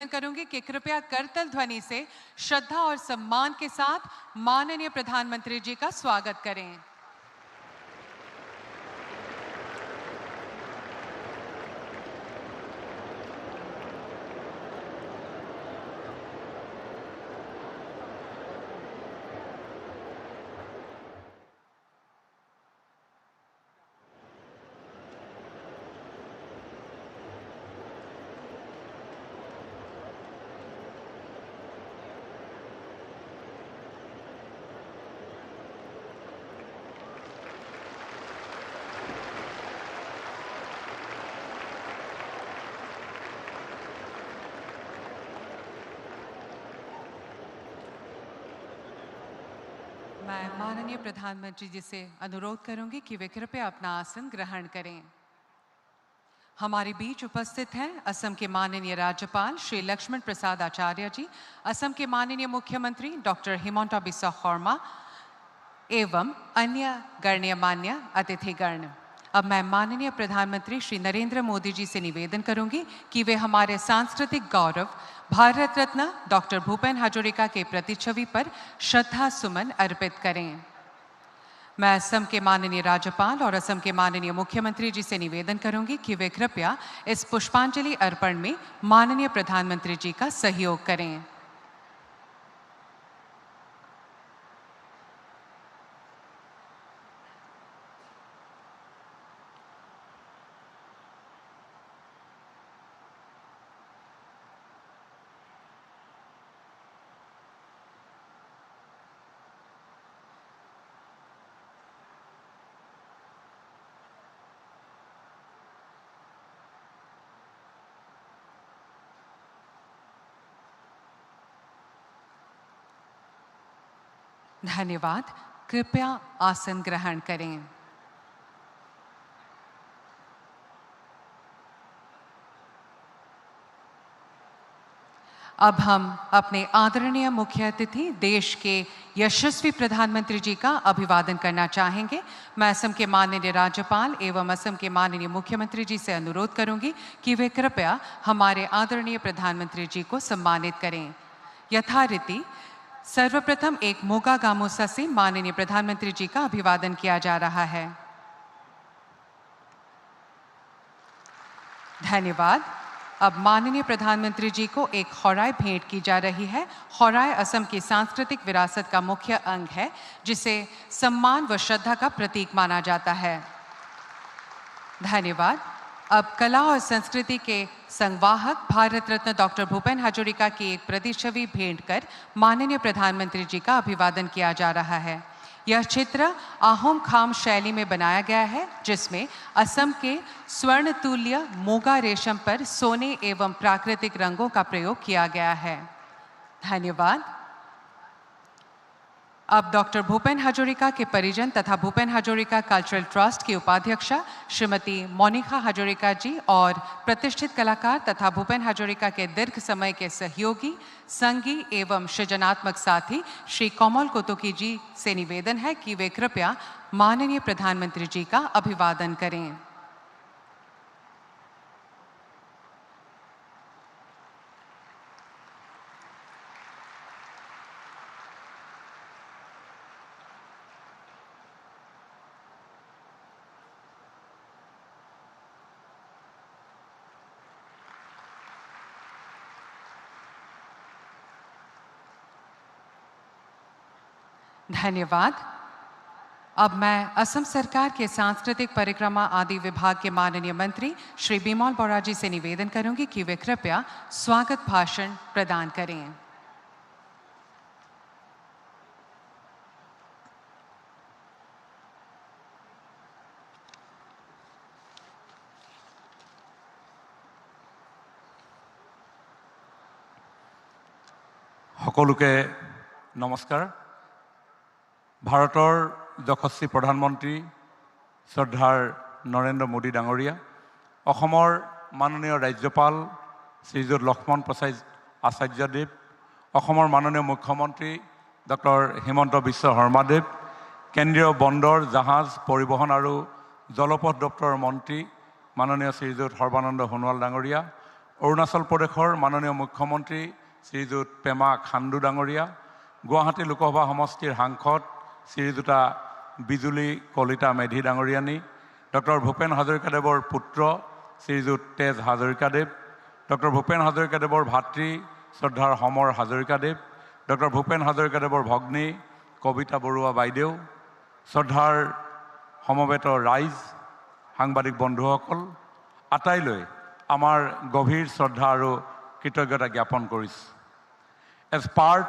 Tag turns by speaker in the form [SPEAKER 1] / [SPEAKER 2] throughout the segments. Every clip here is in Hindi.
[SPEAKER 1] करूंगी कि कृपया करतल ध्वनि से श्रद्धा और सम्मान के साथ माननीय प्रधानमंत्री जी का स्वागत करें। मैं माननीय प्रधानमंत्री जी से अनुरोध करूंगी कि वे कृपया अपना आसन ग्रहण करें। हमारे बीच उपस्थित हैं असम के माननीय राज्यपाल श्री लक्ष्मण प्रसाद आचार्य जी, असम के माननीय मुख्यमंत्री डॉक्टर हिमंता बिस्वा शर्मा एवं अन्य गण्यमान्य अतिथिगण। अब मैं माननीय प्रधानमंत्री श्री नरेंद्र मोदी जी से निवेदन करूंगी कि वे हमारे सांस्कृतिक गौरव भारत रत्न डॉक्टर भूपेन हजरिका के प्रतिच्छवि पर श्रद्धा सुमन अर्पित करें। मैं असम के माननीय राज्यपाल और असम के माननीय मुख्यमंत्री जी से निवेदन करूंगी कि वे कृपया इस पुष्पांजलि अर्पण में माननीय प्रधानमंत्री जी का सहयोग करें। धन्यवाद। कृपया आसन ग्रहण करें। अब हम अपने आदरणीय मुख्य अतिथि देश के यशस्वी प्रधानमंत्री जी का अभिवादन करना चाहेंगे। मैं असम के माननीय राज्यपाल एवं असम के माननीय मुख्यमंत्री जी से अनुरोध करूंगी कि वे कृपया हमारे आदरणीय प्रधानमंत्री जी को सम्मानित करें। यथारीति सर्वप्रथम एक मोगा गामोसा से माननीय प्रधानमंत्री जी का अभिवादन किया जा रहा है। धन्यवाद। अब माननीय प्रधानमंत्री जी को एक खौराय भेंट की जा रही है। खौराय असम की सांस्कृतिक विरासत का मुख्य अंग है, जिसे सम्मान व श्रद्धा का प्रतीक माना जाता है। धन्यवाद। अब कला और संस्कृति के संवाहक भारत रत्न डॉक्टर भूपेन हजरिका की एक प्रतिच्छवि भेंट कर माननीय प्रधानमंत्री जी का अभिवादन किया जा रहा है। यह चित्र आहोम खाम शैली में बनाया गया है, जिसमें असम के स्वर्ण तुल्य मोगा रेशम पर सोने एवं प्राकृतिक रंगों का प्रयोग किया गया है। धन्यवाद। अब डॉक्टर भूपेन हजरिका के परिजन तथा भूपेन हजरिका कल्चरल ट्रस्ट की उपाध्यक्षा श्रीमती मोनिका हजरिका जी और प्रतिष्ठित कलाकार तथा भूपेन हजरिका के दीर्घ समय के सहयोगी, संगी एवं सृजनात्मक साथी श्री कोमल कोतुकी जी से निवेदन है कि वे कृपया माननीय प्रधानमंत्री जी का अभिवादन करें। धन्यवाद। अब मैं असम सरकार के सांस्कृतिक परिक्रमा आदि विभाग के माननीय मंत्री श्री बिमल बोरा जी से निवेदन करूंगी कि वे कृपया स्वागत भाषण प्रदान करें।
[SPEAKER 2] সকলোকে নমস্কাৰ। ভাৰতৰ যশস্বী প্ৰধানমন্ত্ৰী শ্ৰদ্ধাৰ নৰেন্দ্ৰ মোদী ডাঙৰীয়া, অসমৰ মাননীয় ৰাজ্যপাল শ্ৰীযুত লক্ষ্মণ প্ৰসাদ আচাৰ্যদেৱ, অসমৰ মাননীয় মুখ্যমন্ত্ৰী ডক্টৰ হিমন্ত বিশ্ব শৰ্মাদেৱ, কেন্দ্ৰীয় বন্দৰ জাহাজ পৰিবহণ আৰু জলপথ দপ্তৰৰ মন্ত্ৰী মাননীয় শ্ৰীযুত সৰ্বানন্দ সোণোৱাল ডাঙৰীয়া, অৰুণাচল প্ৰদেশৰ মাননীয় মুখ্যমন্ত্ৰী শ্ৰীযুত পেমা খাণ্ডু ডাঙৰীয়া, গুৱাহাটী লোকসভা সমষ্টিৰ সাংসদ শ্ৰীযুতা বিজুলী কলিতা মেধি ডাঙৰীয়ানী, ডক্টৰ ভূপেন হাজৰিকাদেৱৰ পুত্ৰ শ্ৰীযুত তেজ হাজৰিকাদেৱ, ডক্টৰ ভূপেন হাজৰিকাদেৱৰ ভাতৃ শ্ৰদ্ধাৰ সমৰ হাজৰিকাদেৱ, ডক্টৰ ভূপেন হাজৰিকাদেৱৰ ভগ্নী কবিতা বৰুৱা বাইদেউ, শ্ৰদ্ধাৰ সমবেত ৰাইজ, সাংবাদিক বন্ধুসকল, আটাইলৈ আমাৰ গভীৰ শ্ৰদ্ধা আৰু কৃতজ্ঞতা জ্ঞাপন কৰিছোঁ। As part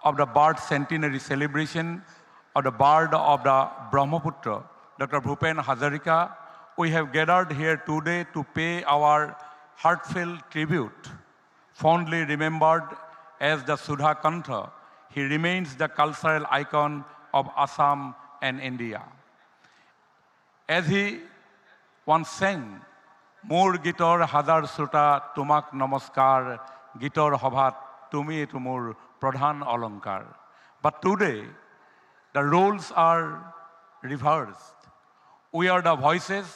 [SPEAKER 2] of the birth centenary celebration of the birth of the Brahmaputra, Dr. Bhupen Hazarika, we have gathered here today to pay our heartfelt tribute. Fondly remembered as the Sudha Kantha, he remains the cultural icon of Assam and India. As he once sang, Mor Gitor Hazar Suta Tumak Namaskar, Gitor Hobhat Tumi Tumur Pradhan Alankar. But today, the roles are reversed. We are the voices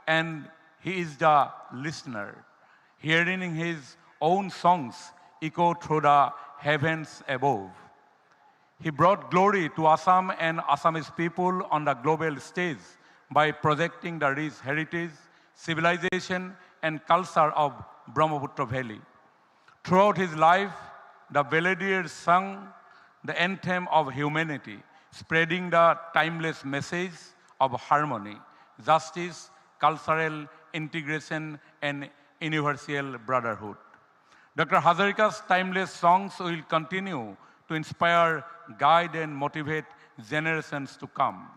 [SPEAKER 2] and he is the listener, hearing his own songs echo through the heavens above. He brought glory to Assam and Assamese people on the global stage by projecting the rich heritage, civilization and culture of Brahmaputra Valley. Throughout his life, the Beladier sang the anthem of humanity, spreading the timeless message of harmony, justice, cultural integration, and universal brotherhood. Dr. Hazarika's timeless songs will continue to inspire, guide, and motivate generations to come.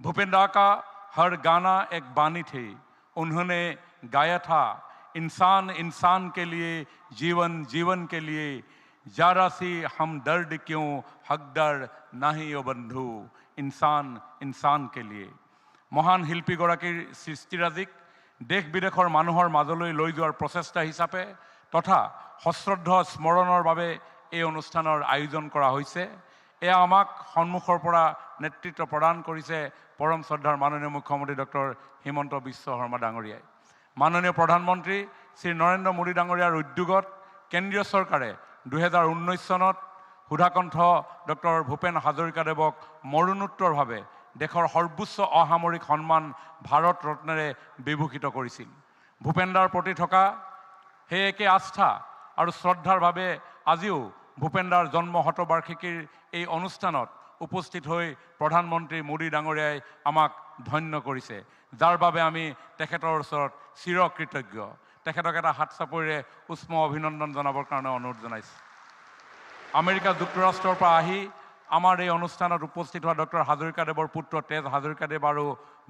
[SPEAKER 2] Bhupendra का हर गाना एक बानी थी, उन्होंने गाया था इंसान इंसान के लिए, जीवन जीवन के लिए, जरा सी हम दर्द क्यों हकदर नहीं ओ बंधु, इंसान इंसान के लिए। মহান শিল্পীগৰাকীৰ সৃষ্টিৰাজিক দেশ বিদেশৰ মানুহৰ মাজলৈ লৈ যোৱাৰ প্ৰচেষ্টা হিচাপে তথা সশ্ৰদ্ধ স্মৰণৰ বাবে এই অনুষ্ঠানৰ আয়োজন কৰা হৈছে। এয়া আমাক সন্মুখৰ পৰা নেতৃত্ব প্ৰদান কৰিছে পৰম শ্ৰদ্ধাৰ মাননীয় মুখ্যমন্ত্ৰী ডক্টৰ হিমন্ত বিশ্ব শৰ্মা ডাঙৰীয়াই। মাননীয় প্ৰধানমন্ত্ৰী শ্ৰী নৰেন্দ্ৰ মোদী ডাঙৰীয়াৰ উদ্যোগত কেন্দ্ৰীয় চৰকাৰে 2019 চনত সুধাকণ্ঠ ডক্টৰ ভূপেন হাজৰিকাদেৱক মৰণোত্তৰভাৱে দেশৰ সৰ্বোচ্চ অসামৰিক সন্মান ভাৰত ৰত্নেৰে বিভূষিত কৰিছিল। ভূপেন্দ্ৰৰ প্ৰতি থকা সেই একে আস্থা আৰু শ্ৰদ্ধাৰ বাবে আজিও ভূপেন্দ্ৰৰ জন্ম শতবাৰ্ষিকীৰ এই অনুষ্ঠানত উপস্থিত হৈ প্ৰধানমন্ত্ৰী মোদী ডাঙৰীয়াই আমাক ধন্য কৰিছে, যাৰ বাবে আমি তেখেতৰ ওচৰত চিৰকৃতজ্ঞ। তেখেতক এটা হাত চাপৰিৰে উষ্ম অভিনন্দন জনাবৰ কাৰণে অনুৰোধ জনাইছোঁ। আমেৰিকা যুক্তৰাষ্ট্ৰৰ পৰা আহি আমাৰ এই অনুষ্ঠানত উপস্থিত হোৱা ডক্টৰ হাজৰিকাদেৱৰ পুত্ৰ তেজ হাজৰিকাদেৱ আৰু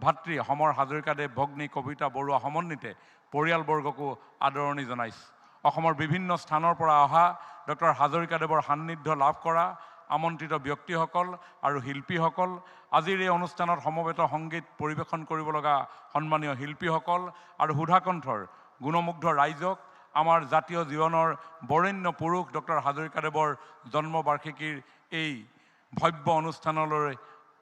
[SPEAKER 2] ভাতৃ সমৰ হাজৰিকাদেৱ, ভগ্নী কবিতা বৰুৱা সমন্বিতে পৰিয়ালবৰ্গকো আদৰণি জনাইছোঁ। অসমৰ বিভিন্ন স্থানৰ পৰা অহা ডক্টৰ হাজৰিকাদেৱৰ সান্নিধ্য লাভ কৰা আমন্ত্ৰিত ব্যক্তিসকল আৰু শিল্পীসকল, আজিৰ এই অনুষ্ঠানত সমবেত সংগীত পৰিৱেশন কৰিব লগা সন্মানীয় শিল্পীসকল আৰু সুধাকণ্ঠৰ গুণমুগ্ধ ৰাইজক, আমাৰ জাতীয় জীৱনৰ বৰেণ্য পুৰুষ ডক্টৰ হাজৰিকাদেৱৰ জন্মবাৰ্ষিকীৰ এই ভব্য অনুষ্ঠানলৈ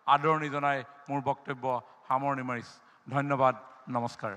[SPEAKER 2] আদৰণি জনাই মোৰ বক্তব্য সামৰণি মাৰিছোঁ। ধন্যবাদ, নমস্কাৰ।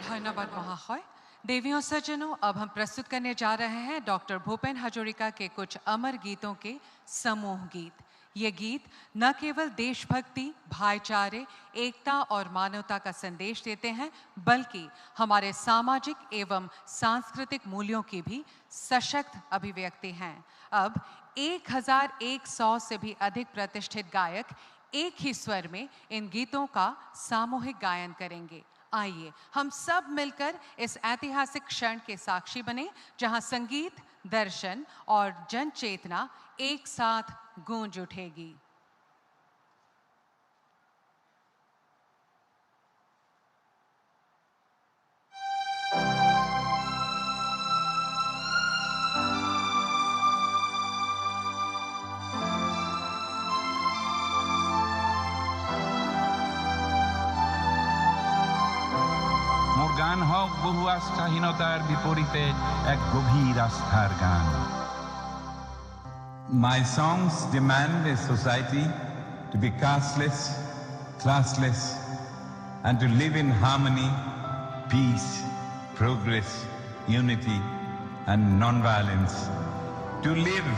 [SPEAKER 1] धन्यवाद महाशय। देवियों सज्जनों, अब हम प्रस्तुत करने जा रहे हैं डॉक्टर भूपेन हाजरिका के कुछ अमर गीतों के समूह गीत। ये गीत न केवल देशभक्ति, भाईचारे, एकता और मानवता का संदेश देते हैं, बल्कि हमारे सामाजिक एवं सांस्कृतिक मूल्यों की भी सशक्त अभिव्यक्ति हैं। अब 1100 से भी अधिक प्रतिष्ठित गायक एक ही स्वर में इन गीतों का सामूहिक गायन करेंगे। आइए हम सब मिलकर इस ऐतिहासिक क्षण के साक्षी बने, जहां संगीत, दर्शन और जन चेतना एक साथ गूंज उठेगी।
[SPEAKER 3] গান হোক বহু আস্থাহীনতার বিপরীতে এক গভীর আস্থার গান।
[SPEAKER 4] My songs demand a society to be casteless, classless,
[SPEAKER 3] and to live in harmony, peace, progress, unity, and non-violence, to live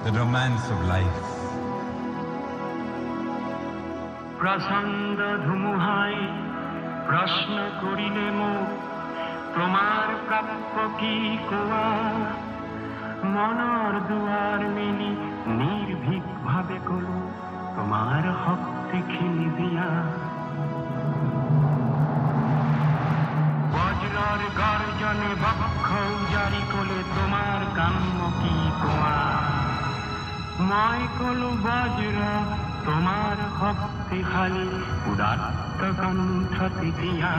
[SPEAKER 3] the romance of life.
[SPEAKER 4] প্রচণ্ড ধুমুহায় প্রশ্ন করিলে মোক তোমার প্রাপ্য কি কোয়া মনৰ দুৱাৰ মেলি নিৰ্ভীক ভাৱে কলো তোমাৰ শক্তিখিনি দিয়া বজ্ৰৰ গৰ্জনে বক্ষ উজাৰি কলে তোমাৰ কাম্য কি কোৱা মই কলো বজ্ৰ তোমার শক্তিশালী উদাত্ত কণ্ঠ তেতিয়া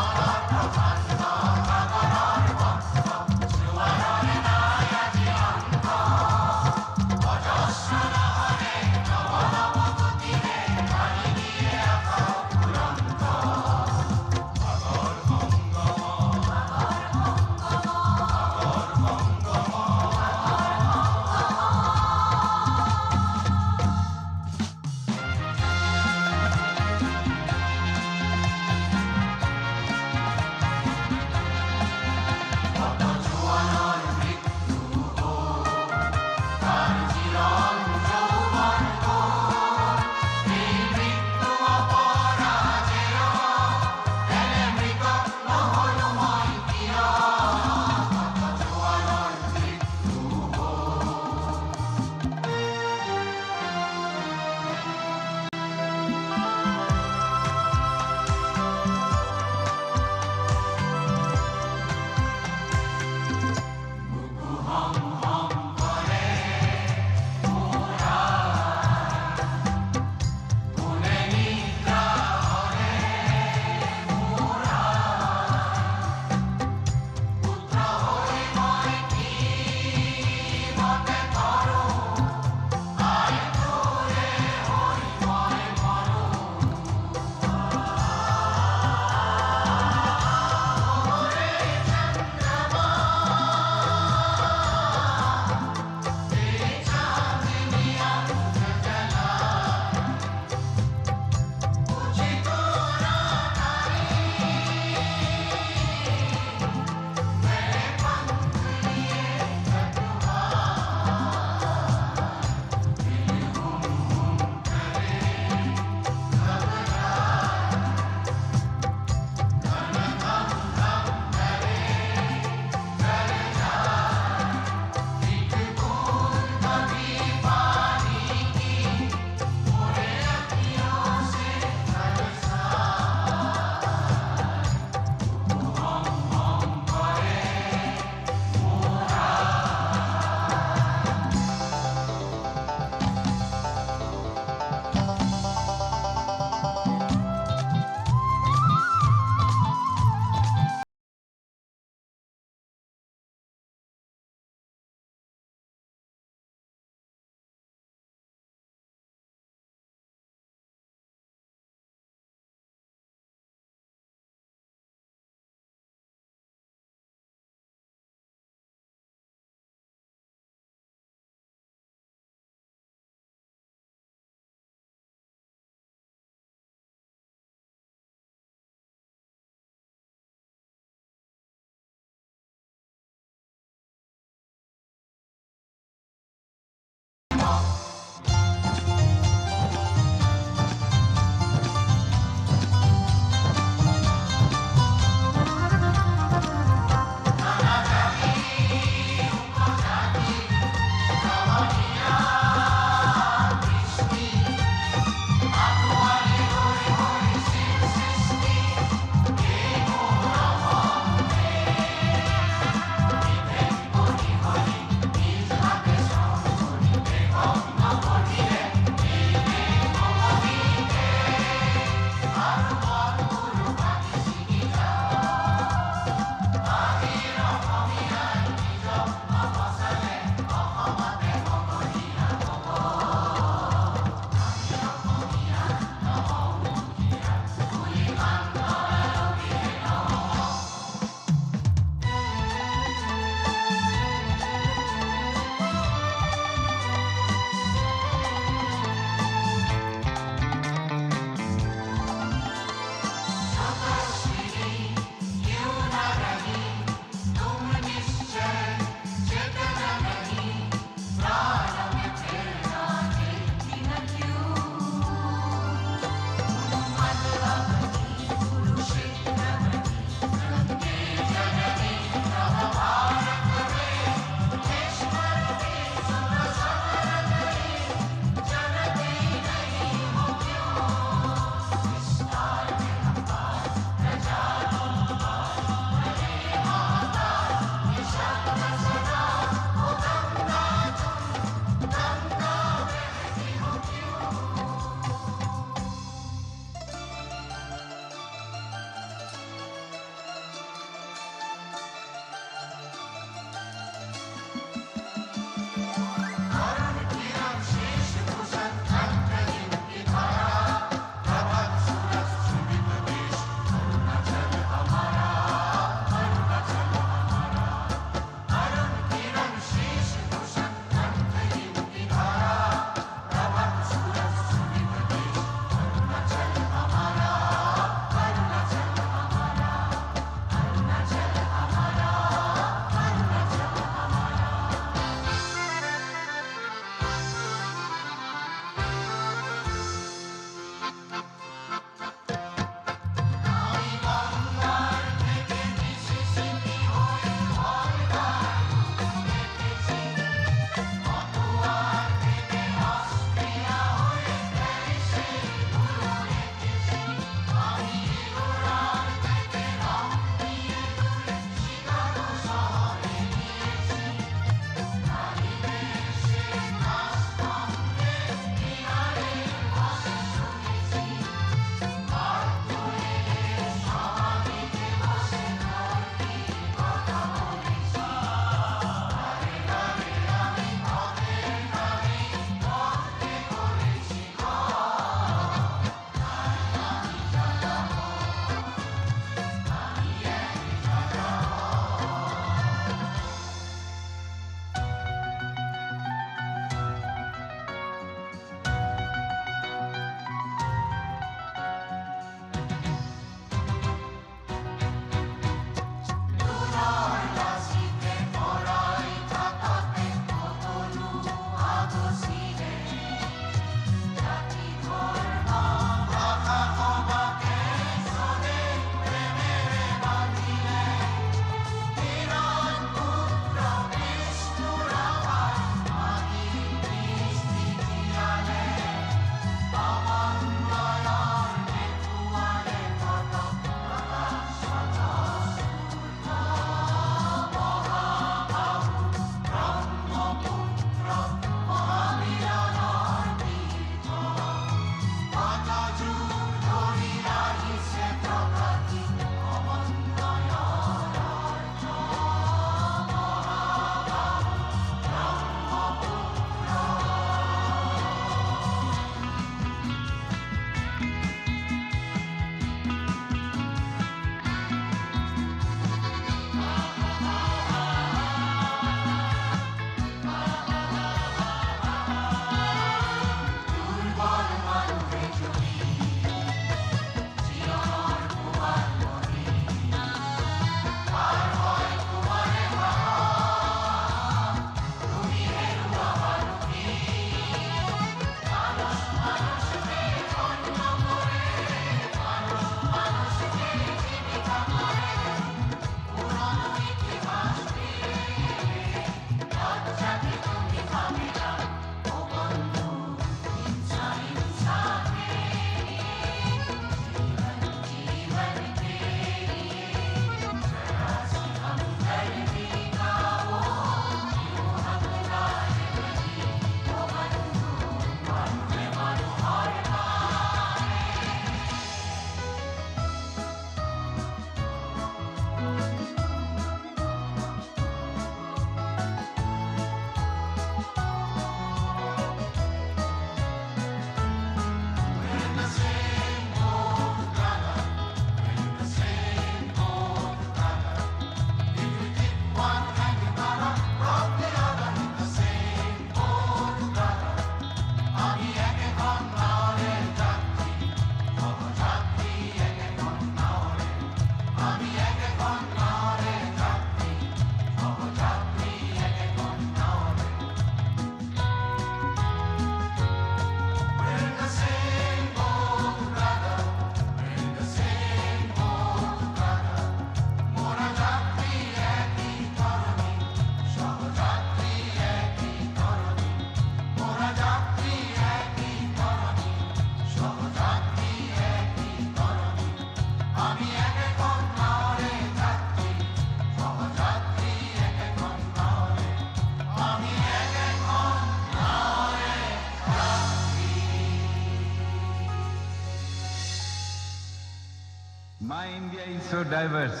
[SPEAKER 3] My India is so diverse,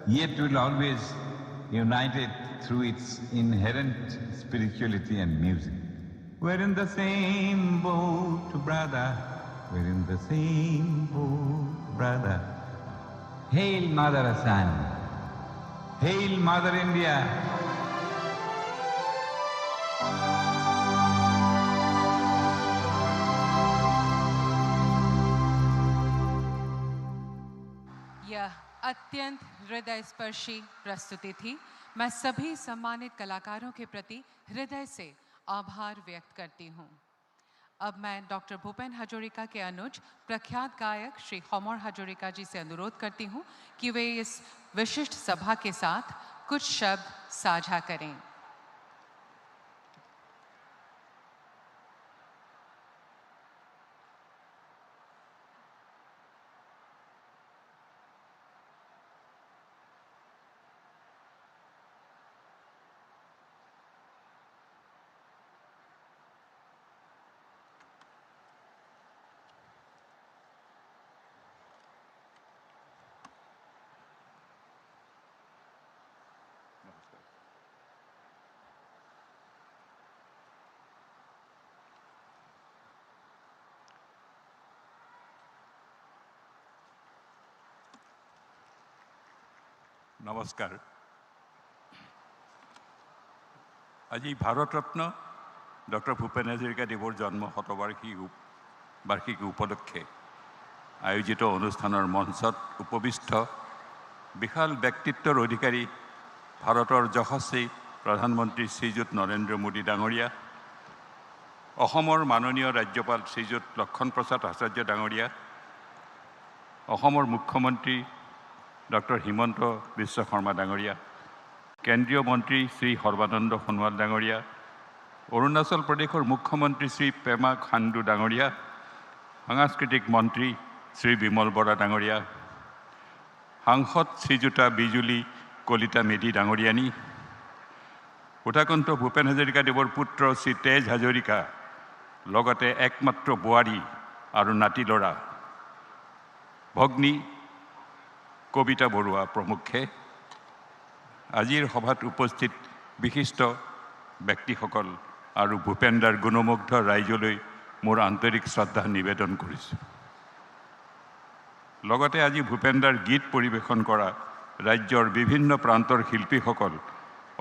[SPEAKER 3] yet will always unite it through its inherent spirituality and music. We're in the same boat, brother. We're in the same boat, brother. Hail Mother Assam. Hail Mother India.
[SPEAKER 1] यह अत्यंत हृदय स्पर्शी प्रस्तुति थी। मैं सभी सम्मानित कलाकारों के प्रति हृदय से आभार व्यक्त करती हूँ। अब मैं डॉक्टर भूपेन हजोरिका के अनुज प्रख्यात गायक श्री होमर हजोरिका जी से अनुरोध करती हूँ कि वे इस विशिष्ट सभा के साथ कुछ शब्द साझा करें।
[SPEAKER 2] নমস্কাৰ। আজি ভাৰতৰত্ন ডক্টৰ ভূপেন হাজৰিকাদেৱৰ জন্ম শতবাৰ্ষিকী উপলক্ষে আয়োজিত অনুষ্ঠানৰ মঞ্চত উপবিষ্ট বিশাল ব্যক্তিত্বৰ অধিকাৰী ভাৰতৰ যশস্বী প্ৰধানমন্ত্ৰী শ্ৰীযুত নৰেন্দ্ৰ মোদী ডাঙৰীয়া, অসমৰ মাননীয় ৰাজ্যপাল শ্ৰীযুত লক্ষণ প্ৰসাদ আচাৰ্য ডাঙৰীয়া, অসমৰ মুখ্যমন্ত্ৰী ডক্টৰ হিমন্ত বিশ্ব শৰ্মা ডাঙৰীয়া, কেন্দ্ৰীয় মন্ত্ৰী শ্ৰী সৰ্বানন্দ সোণোৱাল ডাঙৰীয়া, অৰুণাচল প্ৰদেশৰ মুখ্যমন্ত্ৰী শ্ৰী পেমা খাণ্ডু ডাঙৰীয়া, সাংস্কৃতিক মন্ত্ৰী শ্ৰী বিমল বৰা ডাঙৰীয়া, সাংসদ শ্ৰীযুতা বিজুলী কলিতা মেধি ডাঙৰীয়ানী, উদাকণ্ঠ ভূপেন হাজৰিকাদেৱৰ পুত্ৰ শ্ৰী তেজ হাজৰিকা, লগতে একমাত্ৰ বোৱাৰী আৰু নাতি ল'ৰা ভগ্নী কবিতা বৰুৱা প্ৰমুখ্যে আজিৰ সভাত উপস্থিত বিশিষ্ট ব্যক্তিসকল আৰু ভূপেনদাৰ গুণমুগ্ধ ৰাইজলৈ মোৰ আন্তৰিক শ্ৰদ্ধা নিবেদন কৰিছোঁ। লগতে আজি ভূপেনদাৰ গীত পৰিৱেশন কৰা ৰাজ্যৰ বিভিন্ন প্ৰান্তৰ শিল্পীসকল,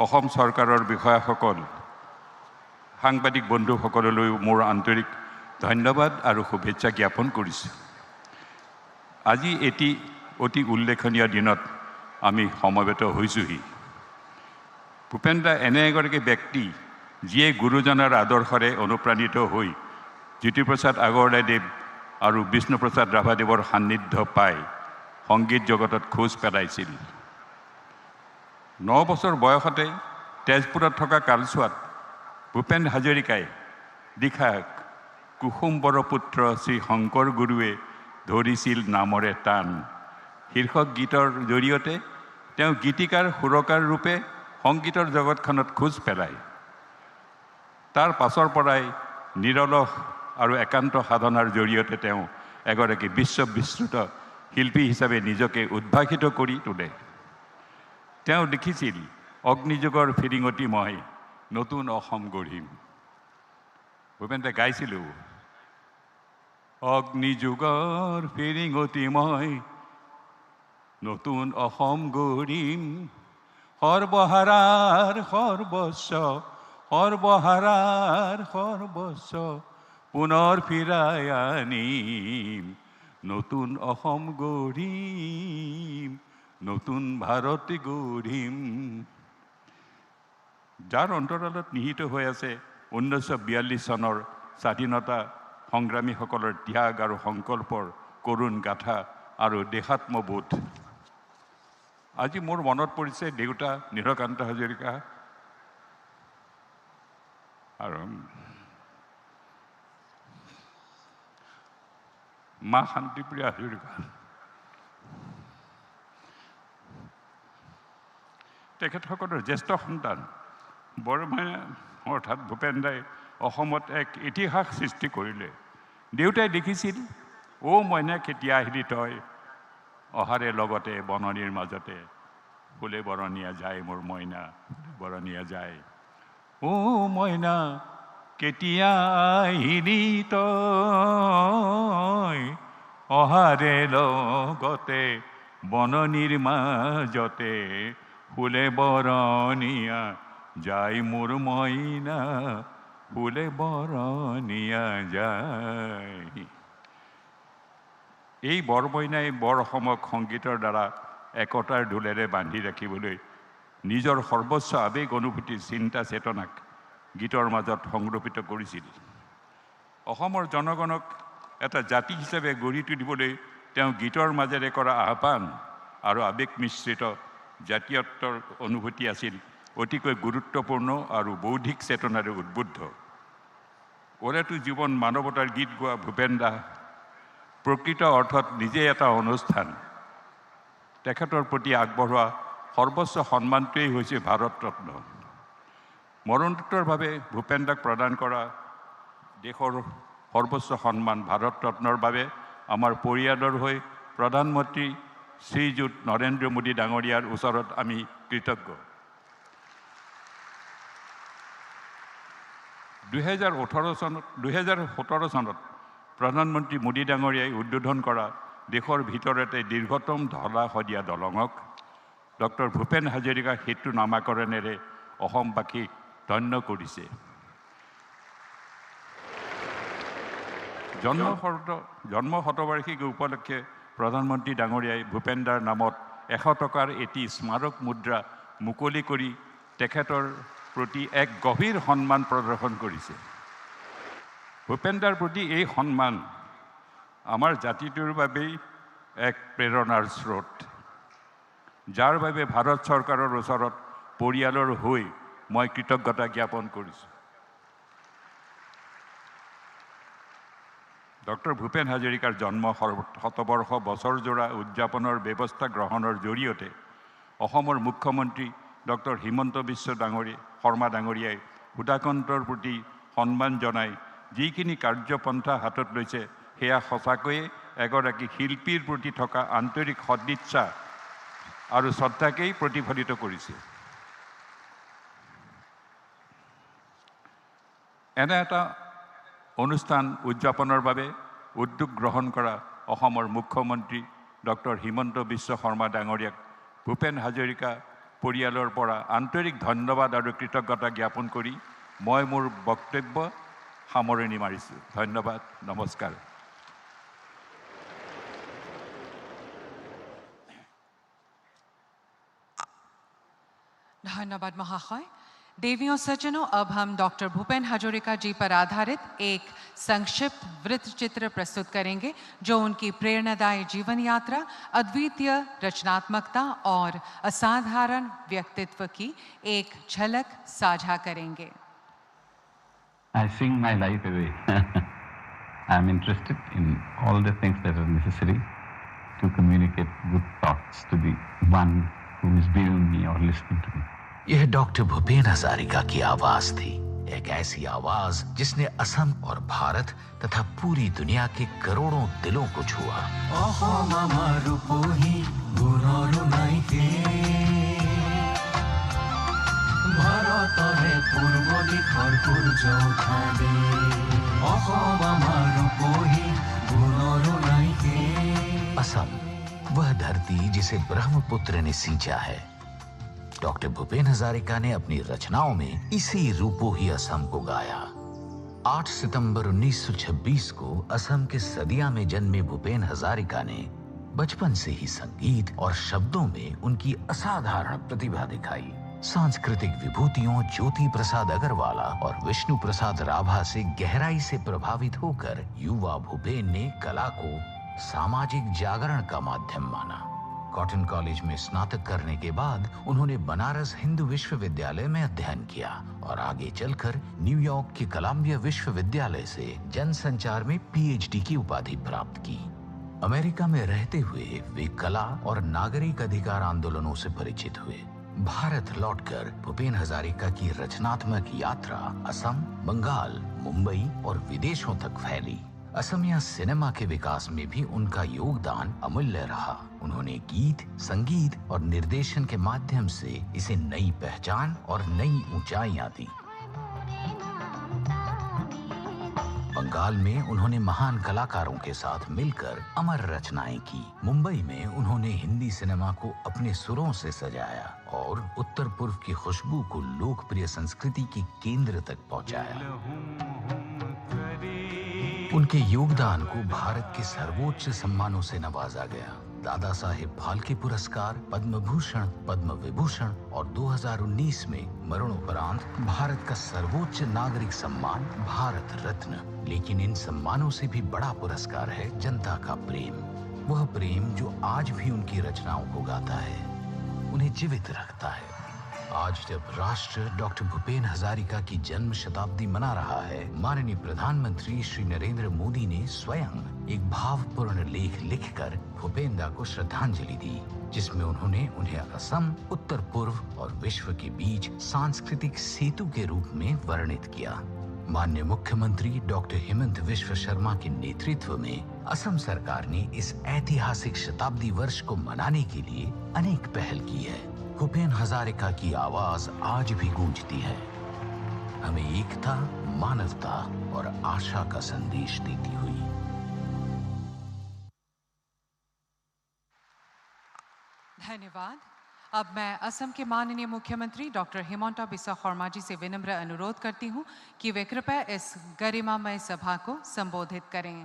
[SPEAKER 2] অসম চৰকাৰৰ বিষয়াসকল, সাংবাদিক বন্ধুসকললৈও মোৰ আন্তৰিক ধন্যবাদ আৰু শুভেচ্ছা জ্ঞাপন কৰিছোঁ। আজি এটি অতি উল্লেখনীয় দিনত আমি সমবেত হৈছোঁহি। ভূপেনদা এনে এগৰাকী ব্যক্তি যিয়ে গুৰুজনাৰ আদৰ্শৰে অনুপ্ৰাণিত হৈ জ্যোতিপ্ৰসাদ আগৰৱালাদেৱ আৰু বিষ্ণুপ্ৰসাদ ৰাভাদেৱৰ সান্নিধ্য পাই সংগীত জগতত খোজ পেলাইছিল। 9 বছৰ বয়সতে তেজপুৰত থকা কালচোৱাত ভূপেন হাজৰিকাই লিখা কুসুম্বৰ পুত্ৰ শ্ৰী শংকৰ গুৰুৱে ধৰিছিল নামৰে টান শীৰ্ষক গীতৰ জৰিয়তে তেওঁ গীতিকাৰ সুৰকাৰ ৰূপে সংগীতৰ জগতখনত খোজ পেলায়। তাৰ পাছৰ পৰাই নিৰলস আৰু একান্ত সাধনাৰ জৰিয়তে তেওঁ এগৰাকী বিশ্ববিশ্ৰুত শিল্পী হিচাপে নিজকে উদ্ভাসিত কৰি তোলে। তেওঁ লিখিছিল, অগ্নিযুগৰ ফিৰিঙতি মই নতুন অসম গঢ়িম। ভূপেনদাই গাইছিলোঁ, অগ্নিযুগৰ ফিৰিঙতি মই নতুন অসম গঢ়িম, সৰ্বহাৰাৰ সৰ্বস্ব, সৰ্বহাৰাৰ সৰ্বস্ব পুনৰ ফিৰাই আনিম, নতুন অসম গঢ়িম, নতুন ভাৰত গঢ়িম। যাৰ অন্তৰালত নিহিত হৈ আছে 1942 চনৰ স্বাধীনতা সংগ্ৰামীসকলৰ ত্যাগ আৰু সংকল্পৰ কৰুণ গাথা আৰু দেশাত্মবোধ। আজি মোৰ মনত পৰিছে দেউতা নীলকান্ত হাজৰিকা আৰু মা শান্তিপ্ৰিয়া হাজৰিকা। তেখেতসকলৰ জ্যেষ্ঠ সন্তান বৰমায়া অৰ্থাৎ ভূপেনদাই অসমত এক ইতিহাস সৃষ্টি কৰিলে। দেউতাই দেখিছিল, অ' মইনা কেতিয়া আহিলি তই,
[SPEAKER 5] অহাৰে লগতে বননিৰ মাজতে ফুলে বৰণীয়া যায় মোৰ মইনা, বৰণীয়া যায়। ও মইনা কেতিয়া আহিলি তই, অহাৰে লগতে বননিৰ মাজতে ফুলে বৰণীয়া যায় মোৰ মইনা, ফুলে বৰণীয়া যায়। এই বৰমইনাই বৰ অসমক সংগীতৰ দ্বাৰা একতাৰ ঢোলেৰে বান্ধি ৰাখিবলৈ নিজৰ সৰ্বোচ্চ আৱেগ অনুভূতি চিন্তা চেতনাক গীতৰ মাজত সংৰক্ষিত কৰিছিল। অসমৰ জনগণক এটা জাতি হিচাপে গঢ়ি তুলিবলৈ তেওঁ গীতৰ মাজেৰে কৰা আহ্বান আৰু আৱেগ মিশ্ৰিত জাতীয়ত্বৰ অনুভূতি আছিল অতিকৈ গুৰুত্বপূৰ্ণ আৰু বৌদ্ধিক চেতনাৰে উদ্বুদ্ধ। ওৰেতো জীৱন মানৱতাৰ গীত গোৱা ভূপেন দা প্ৰকৃত অৰ্থত নিজে এটা অনুষ্ঠান। তেখেতৰ প্ৰতি আগবঢ়োৱা সৰ্বোচ্চ সন্মানটোৱেই হৈছে ভাৰত ৰত্ন। মৰণোত্তৰভাৱে ভূপেন দাক প্ৰদান কৰা দেশৰ সৰ্বোচ্চ সন্মান ভাৰত ৰত্নৰ বাবে আমাৰ পৰিয়ালৰ হৈ প্ৰধানমন্ত্ৰী শ্ৰীযুত নৰেন্দ্ৰ মোদী ডাঙৰীয়াৰ ওচৰত আমি কৃতজ্ঞ। 2017 চনত প্ৰধানমন্ত্ৰী মোদী ডাঙৰীয়াই উদ্বোধন কৰা দেশৰ ভিতৰতে দীৰ্ঘতম ঢলা শদিয়া দলঙক ডক্টৰ ভূপেন হাজৰিকা সেতু নামাকৰণেৰে অসমবাসীক ধন্য কৰিছে। জন্ম শতবাৰ্ষিকী উপলক্ষে প্ৰধানমন্ত্ৰী ডাঙৰীয়াই ভূপেন দাৰ নামত 100 টকাৰ এটি স্মাৰক মুদ্ৰা মুকলি কৰি তেখেতৰ প্ৰতি এক গভীৰ সন্মান প্ৰদৰ্শন কৰিছে। ভূপেন দাৰ প্ৰতি এই সন্মান আমাৰ জাতিটোৰ বাবেই এক প্ৰেৰণাৰ স্ৰোত, যাৰ বাবে ভাৰত চৰকাৰৰ ওচৰত পৰিয়ালৰ হৈ মই কৃতজ্ঞতা জ্ঞাপন কৰিছোঁ। ডক্টৰ ভূপেন হাজৰিকাৰ জন্ম শতবৰ্ষ বছৰজোৰা উদযাপনৰ ব্যৱস্থা গ্ৰহণৰ জৰিয়তে অসমৰ মুখ্যমন্ত্ৰী ডক্টৰ হিমন্ত বিশ্ব শৰ্মা ডাঙৰীয়াই সুধাকন্তৰ প্ৰতি সন্মান জনাই যিখিনি কাৰ্যপন্থা হাতত লৈছে সেয়া সঁচাকৈয়ে এগৰাকী শিল্পীৰ প্ৰতি থকা আন্তৰিক সদিচ্ছা আৰু শ্ৰদ্ধাকেই প্ৰতিফলিত কৰিছে। এনে এটা অনুষ্ঠান উদযাপনৰ বাবে উদ্যোগ গ্ৰহণ কৰা অসমৰ মুখ্যমন্ত্ৰী ডক্টৰ হিমন্ত বিশ্ব শৰ্মা ডাঙৰীয়াক ভূপেন হাজৰিকা পৰিয়ালৰ পৰা আন্তৰিক ধন্যবাদ আৰু কৃতজ্ঞতা জ্ঞাপন কৰি মই মোৰ বক্তব্য সামৰণি মাৰিছোঁ। ধন্যবাদ, নমস্কাৰ।
[SPEAKER 1] धन्यवाद महाशय। देवियों सज्जनों, अब हम डॉक्टर भूपेन हाजरिका जी पर आधारित एक संक्षिप्त वृत्त चित्र प्रस्तुत करेंगे जो उनकी प्रेरणादायी जीवन यात्रा, अद्वितीय रचनात्मकता और असाधारण व्यक्तित्व की एक झलक साझा करेंगे।
[SPEAKER 3] I sing my life away. I am interested in all the things that are necessary to communicate good thoughts to the one who is viewing me or listening to me.
[SPEAKER 6] यह डॉक्टर भूपेन हजारिका की आवाज थी, एक ऐसी आवाज जिसने असम और भारत तथा पूरी दुनिया के करोड़ों दिलों को छुआ। असम, वह धरती जिसे ब्रह्मपुत्र ने सींचा है। डॉक्टर भूपेन हजारिका ने अपनी रचनाओं में इसी रूपो ही असम को गाया। 8 सितंबर 1926 को असम के सदिया में जन्मे भूपेन हजारिका ने बचपन से ही संगीत और शब्दों में उनकी असाधारण प्रतिभा दिखाई। सांस्कृतिक विभूतियों ज्योति प्रसाद अग्रवाला और विष्णु प्रसाद राभा से गहराई से प्रभावित होकर युवा भूपेन ने कला को सामाजिक जागरण का माध्यम माना। कॉटन कॉलेज में स्नातक करने के बाद उन्होंने बनारस हिंदू विश्वविद्यालय में अध्ययन किया और आगे चलकर न्यूयॉर्क के कोलंबिया विश्वविद्यालय से जनसंचार में पीएचडी की उपाधि प्राप्त की। अमेरिका में रहते हुए वे कला और नागरिक अधिकार आंदोलनों से परिचित हुए। भारत लौटकर भूपेन हजारिका की रचनात्मक यात्रा असम, बंगाल, मुंबई और विदेशों तक फैली। असमिया सिनेमा के विकास में भी उनका योगदान अमूल्य रहा। उन्होंने गीत, संगीत और निर्देशन के माध्यम से इसे नई पहचान और नई ऊंचाइयां दी। बंगाल में उन्होंने महान कलाकारों के साथ मिलकर अमर रचनाएं की। मुंबई में उन्होंने हिंदी सिनेमा को अपने सुरों से सजाया और उत्तर पूर्व की खुशबू को लोकप्रिय संस्कृति के केंद्र तक पहुंचाया। उनके योगदान को भारत के सर्वोच्च सम्मानों से नवाजा गया। दादा साहेब फाल्के पुरस्कार, पद्म भूषण, पद्म विभूषण और 2019 में मरणोपरांत भारत का सर्वोच्च नागरिक सम्मान भारत रत्न। लेकिन इन सम्मानों से भी बड़ा पुरस्कार है जनता का प्रेम। वह प्रेम जो आज भी उनकी रचनाओं को गाता है, उन्हें जीवित रखता है। आज जब राष्ट्र डॉक्टर भूपेन हजारिका की जन्म शताब्दी मना रहा है, माननीय प्रधानमंत्री श्री नरेंद्र मोदी ने स्वयं एक भावपूर्ण लेख लिखकर भूपेन दा को श्रद्धांजलि दी, जिसमें उन्होंने उन्हें असम, उत्तर पूर्व और विश्व के बीच सांस्कृतिक सेतु के रूप में वर्णित किया। माननीय मुख्यमंत्री डॉक्टर हेमंत विश्व शर्मा के नेतृत्व में असम सरकार ने इस ऐतिहासिक शताब्दी वर्ष को मनाने के लिए अनेक पहल की है। भूपेन हजारिका की आवाज आज भी गूंजती है, हमें एकता, मानवता और आशा का संदेश देती हुई।
[SPEAKER 1] धन्यवाद। अब मैं असम के माननीय मुख्यमंत्री डॉक्टर हिमंता बिस्वा शर्मा जी से विनम्र अनुरोध करती हूं कि वे कृपया इस गरिमामय सभा को संबोधित करें।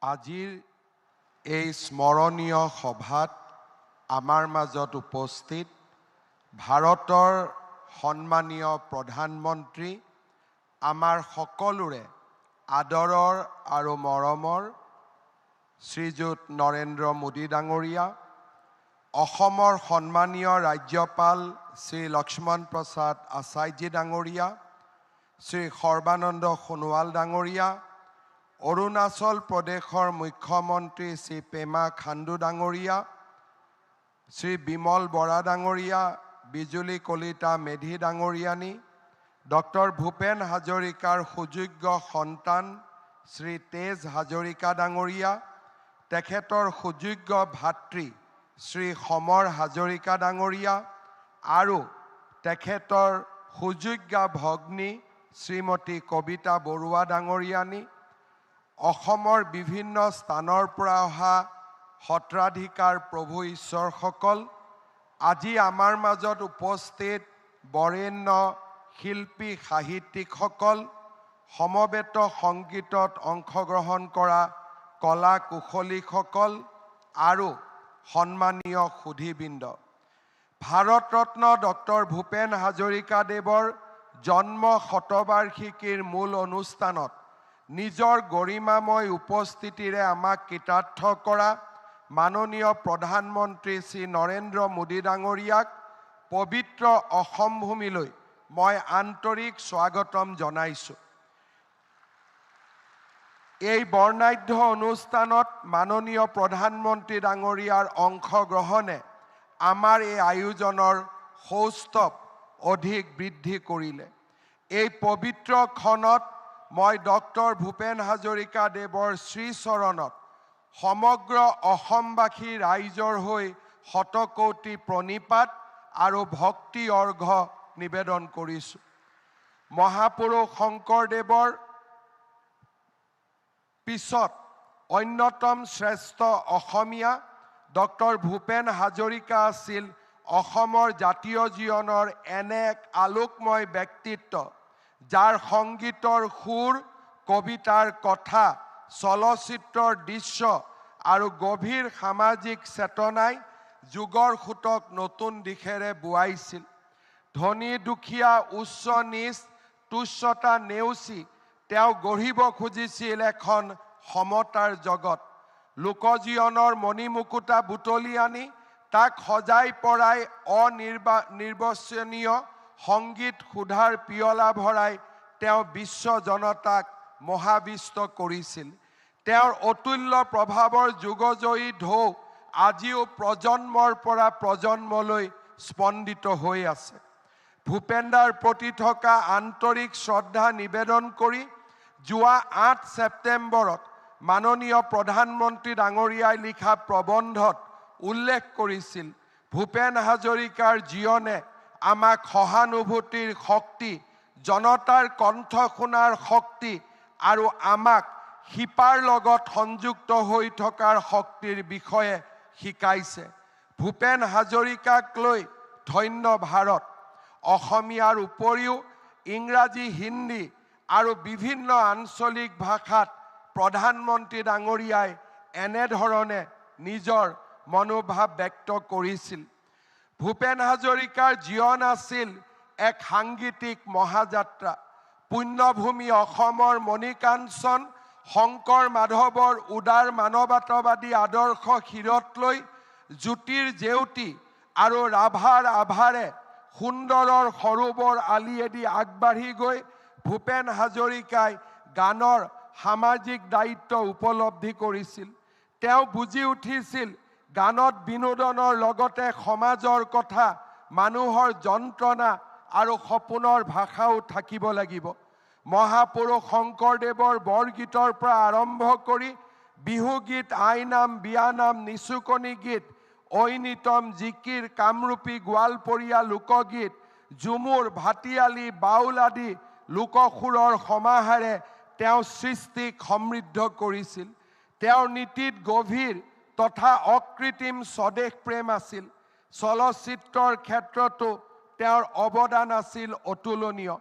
[SPEAKER 7] আজিৰ এই স্মৰণীয় সভাত আমাৰ মাজত উপস্থিত ভাৰতৰ সন্মানীয় প্ৰধানমন্ত্ৰী, আমাৰ সকলোৰে আদৰৰ আৰু মৰমৰ শ্ৰীযুত নৰেন্দ্ৰ মোদী ডাঙৰীয়া, অসমৰ সন্মানীয় ৰাজ্যপাল শ্ৰী লক্ষ্মণ প্ৰসাদ আচাৰ্যজী ডাঙৰীয়া, শ্ৰী সৰ্বানন্দ সোণোৱাল ডাঙৰীয়া, অৰুণাচল প্ৰদেশৰ মুখ্যমন্ত্ৰী শ্ৰী পেমা খাণ্ডু ডাঙৰীয়া, শ্ৰী বিমল বৰা ডাঙৰীয়া, বিজুলী কলিতা মেধি ডাঙৰীয়ানী, ডক্টৰ ভূপেন হাজৰিকাৰ সুযোগ্য সন্তান শ্ৰী তেজ হাজৰিকা ডাঙৰীয়া, তেখেতৰ সুযোগ্য ভাতৃ শ্ৰী সমৰ হাজৰিকা ডাঙৰীয়া আৰু তেখেতৰ সুযোগ্য ভগ্নী শ্ৰীমতী কবিতা বৰুৱা ডাঙৰীয়ানী, অসমৰ বিভিন্ন স্থানৰ পৰা অহা সত্ৰাধিকাৰ প্ৰভু ঈশ্বৰসকল, আজি আমাৰ মাজত উপস্থিত বৰেণ্য শিল্পী সাহিত্যিকসকল, সমবেত সংগীতত অংশগ্ৰহণ কৰা কলা কুশলীসকল আৰু সন্মানীয় সুধীবৃন্দ, ভাৰত ৰত্ন ডক্টৰ ভূপেন হাজৰিকাদেৱৰ জন্ম শতবাৰ্ষিকীৰ মূল অনুষ্ঠানত নিজৰ গৰিমাময় উপস্থিতিৰে আমাক কৃতাৰ্থ কৰা মাননীয় প্ৰধানমন্ত্ৰী শ্ৰী নৰেন্দ্ৰ মোদী ডাঙৰীয়াক পবিত্ৰ অসম ভূমিলৈ মই আন্তৰিক স্বাগতম জনাইছোঁ। এই বৰ্ণাঢ্য অনুষ্ঠানত মাননীয় প্ৰধানমন্ত্ৰী ডাঙৰীয়াৰ অংশগ্ৰহণে আমাৰ এই আয়োজনৰ সৌষ্ঠৱ অধিক বৃদ্ধি কৰিলে। এই পবিত্ৰ ক্ষণত মই ডক্টৰ ভূপেন হাজৰিকা দেৱৰ শ্ৰীচৰণত সমগ্ৰ অসমবাসী ৰাইজৰ হৈ শতকোটি প্ৰণিপাত আৰু ভক্তি অৰ্ঘ্য নিবেদন কৰিছোঁ। মহাপুৰুষ শংকৰদেৱৰ পিছত অন্যতম শ্ৰেষ্ঠ অসমীয়া ডক্টৰ ভূপেন হাজৰিকা আছিল অসমৰ জাতীয় জীৱনৰ এনে এক আলোকময় ব্যক্তিত্ব, যাৰ সংগীতৰ সুৰ, কবিতাৰ কথা, চলচ্চিত্ৰৰ দৃশ্য আৰু গভীৰ সামাজিক চেতনাই যুগৰ সোঁতক নতুন দিশেৰে বোৱাইছিল। ধনী দুখীয়া, উচ্চ নীচ, তুচ্ছতা নেওচি তেওঁ গঢ়িব খুজিছিল এখন সমতাৰ জগত। লোকজীৱনৰ মণিমুকুতা বুটলি আনি তাক সজাই পৰাই অনিৰ্বচনীয় সংগীত সুধাৰ পিয়লা ভৰাই তেওঁ বিশ্ব জনতাক মহাবিষ্ট কৰিছিল। তেওঁৰ অতুল্য প্ৰভাৱৰ যুগজয়ী ঢৌ আজিও প্ৰজন্মৰ পৰা প্ৰজন্মলৈ স্পন্দিত হৈ আছে। ভূপেনদাৰ প্ৰতি থকা আন্তৰিক শ্ৰদ্ধা নিবেদন কৰি যোৱা 8 ছেপ্টেম্বৰত মাননীয় প্ৰধানমন্ত্ৰী ডাঙৰীয়াই লিখা প্ৰবন্ধত উল্লেখ কৰিছিল, ভূপেন হাজৰিকাৰ জীৱনে আমাক সহানুভূতিৰ শক্তি, জনতাৰ কণ্ঠ শুনাৰ শক্তি আৰু আমাক শিপাৰ লগত সংযুক্ত হৈ থকাৰ শক্তিৰ বিষয়ে শিকাইছে। ভূপেন হাজৰিকাক লৈ ধন্য ভাৰত। অসমীয়াৰ উপৰিও ইংৰাজী, হিন্দী আৰু বিভিন্ন আঞ্চলিক ভাষাত প্ৰধানমন্ত্ৰী ডাঙৰীয়াই এনেধৰণে নিজৰ মনোভাৱ ব্যক্ত কৰিছিল। ভূপেন হাজৰিকাৰ জীৱন আছিল এক সাংগীতিক মহাযাত্ৰা। পুণ্যভূমি অসমৰ মণিকাঞ্চন শংকৰ মাধৱৰ উদাৰ মানৱতাবাদী আদৰ্শ শিৰত লৈ জ্যোতিৰ জেউতি আৰু ৰাভাৰ আভাৰে সুন্দৰৰ সৰোবৰ আলিয়েদি আগবাঢ়ি গৈ ভূপেন হাজৰিকাই গানৰ সামাজিক দায়িত্ব উপলব্ধি কৰিছিল। তেওঁ বুজি উঠিছিল গানত বিনোদনৰ লগতে সমাজৰ কথা, মানুহৰ যন্ত্ৰণা আৰু সপোনৰ ভাষাও থাকিব লাগিব। মহাপুৰুষ শংকৰদেৱৰ বৰগীতৰ পৰা আৰম্ভ কৰি বিহুগীত, আইনাম, বিয়ানাম, নিচুকনি গীত, ঐনিতম, জিকিৰ, কামৰূপী, গোৱালপৰীয়া লোকগীত, ঝুমুৰ, ভাটিয়ালি, বাউল আদি লোকসুৰৰ সমাহাৰে তেওঁ সৃষ্টিক সমৃদ্ধ কৰিছিল। তেওঁৰ নীতিত গভীৰ তথা অকৃত্ৰিম স্বদেশ প্ৰেম আছিল। চলচ্চিত্ৰৰ ক্ষেত্ৰতো তেওঁৰ অৱদান আছিল অতুলনীয়।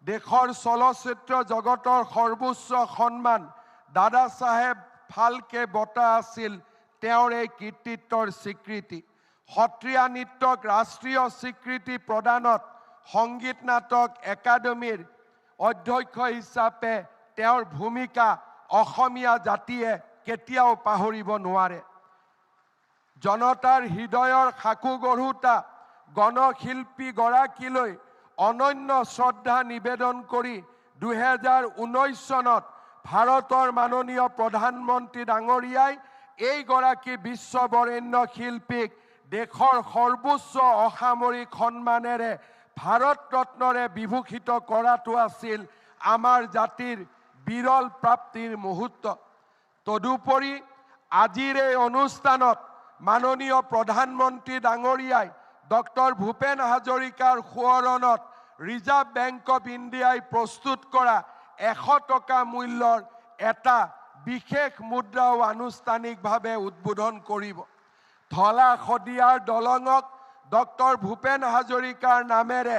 [SPEAKER 7] দেশৰ চলচ্চিত্ৰ জগতৰ সৰ্বোচ্চ সন্মান দাদা চাহেব ফাল্কে বঁটা আছিল তেওঁৰ এই কৃতিত্বৰ স্বীকৃতি। সত্ৰীয়া নৃত্যক ৰাষ্ট্ৰীয় স্বীকৃতি প্ৰদানত সংগীত নাটক একাডেমীৰ অধ্যক্ষ হিচাপে তেওঁৰ ভূমিকা অসমীয়া জাতিয়ে কেতিয়াও পাহৰিব নোৱাৰে। জনতাৰ হৃদয়ৰ সাকু গঢ়োতা গণশিল্পীগৰাকীলৈ অনন্য শ্ৰদ্ধা নিবেদন কৰি 2019 চনত ভাৰতৰ মাননীয় প্ৰধানমন্ত্ৰী ডাঙৰীয়াই এইগৰাকী বিশ্ববৰেণ্য শিল্পীক দেশৰ সৰ্বোচ্চ অসামৰিক সন্মানেৰে ভাৰত ৰত্নৰে বিভূষিত কৰাটো আছিল আমাৰ জাতিৰ বিৰল প্ৰাপ্তিৰ মুহূৰ্ত। তদুপৰি আজিৰ এই অনুষ্ঠানত মাননীয় প্ৰধানমন্ত্ৰী ডাঙৰীয়াই ডক্টৰ ভূপেন হাজৰিকাৰ সোঁৱৰণত ৰিজাৰ্ভ বেংক অফ ইণ্ডিয়াই প্ৰস্তুত কৰা 100 টকা মূল্যৰ এটা বিশেষ মুদ্ৰাও আনুষ্ঠানিকভাৱে উদ্বোধন কৰিব। ধলা শদিয়াৰ দলঙক ডক্টৰ ভূপেন হাজৰিকাৰ নামেৰে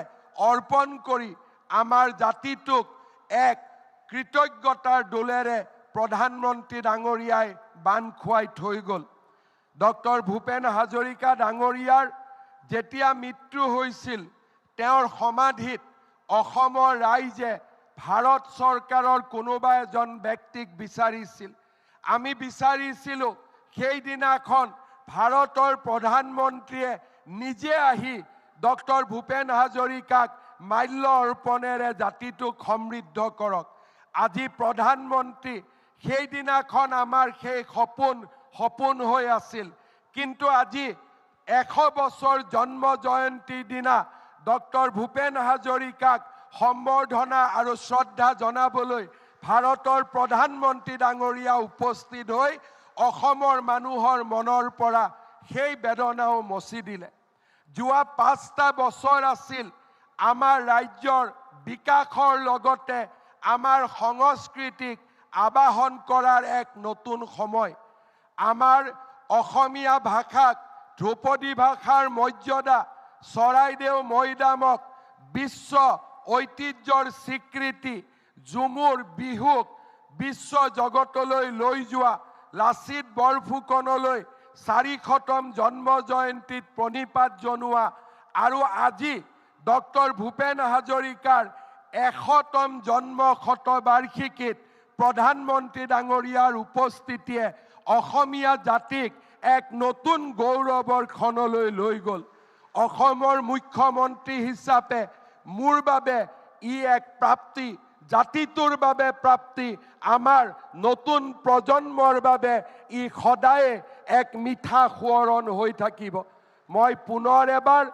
[SPEAKER 7] অৰ্পণ কৰি আমাৰ জাতিটোক এক কৃতজ্ঞতাৰ দোলেৰে প্ৰধানমন্ত্ৰী ডাঙৰীয়াই বান্ধ খুৱাই থৈ গ'ল। ডক্টৰ ভূপেন হাজৰিকা ডাঙৰীয়াৰ যেতিয়া মৃত্যু হৈছিল, তেওঁৰ সমাধিত অসমৰ ৰাইজে ভাৰত চৰকাৰৰ কোনোবা এজন ব্যক্তিক বিচাৰিছিল। আমি বিচাৰিছিলোঁ সেইদিনাখন ভাৰতৰ প্ৰধানমন্ত্ৰীয়ে নিজে আহি ডক্টৰ ভূপেন হাজৰিকাক মাল্য অৰ্পণেৰে জাতিটোক সমৃদ্ধ কৰক। আজি প্ৰধানমন্ত্ৰী সেইদিনাখন আমাৰ সেই সপোন হৈ আছিল, কিন্তু আজি 100 বছৰ জন্ম জয়ন্তীৰ দিনা ডক্টৰ ভূপেন হাজৰিকাক সম্বৰ্ধনা আৰু শ্ৰদ্ধা জনাবলৈ ভাৰতৰ প্ৰধানমন্ত্ৰী ডাঙৰীয়া উপস্থিত হৈ অসমৰ মানুহৰ মনৰ পৰা সেই বেদনাও মচি দিলে। যোৱা 5টা বছৰ আছিল আমাৰ ৰাজ্যৰ বিকাশৰ লগতে আমাৰ সংস্কৃতিক আবাহন কৰাৰ এক নতুন সময়। আমাৰ অসমীয়া ভাষাক ধ্ৰুপদী ভাষাৰ মৰ্যাদা, চৰাইদেউ মৈদামক বিশ্ব ঐতিহ্যৰ স্বীকৃতি, ঝুমুৰ বিহুক বিশ্ব জগতলৈ লৈ যোৱা, লাচিত বৰফুকনলৈ 400তম জন্ম জয়ন্তীত প্ৰণিপাত জনোৱা আৰু আজি ডক্টৰ ভূপেন হাজৰিকাৰ 100তম জন্ম শতবাৰ্ষিকীত প্ৰধানমন্ত্ৰী ডাঙৰীয়াৰ উপস্থিতিয়ে অসমীয়া জাতিক এক নতুন গৌৰৱৰ ক্ষণলৈ লৈ গ'ল। অসমৰ মুখ্যমন্ত্ৰী হিচাপে মোৰ বাবে ই এক প্ৰাপ্তি, জাতিটোৰ বাবে প্ৰাপ্তি আমাৰ নতুন প্ৰজন্মৰ বাবে ই সদায়ে এক মিঠা সোঁৱৰণ হৈ থাকিব। মই পুনৰ এবাৰ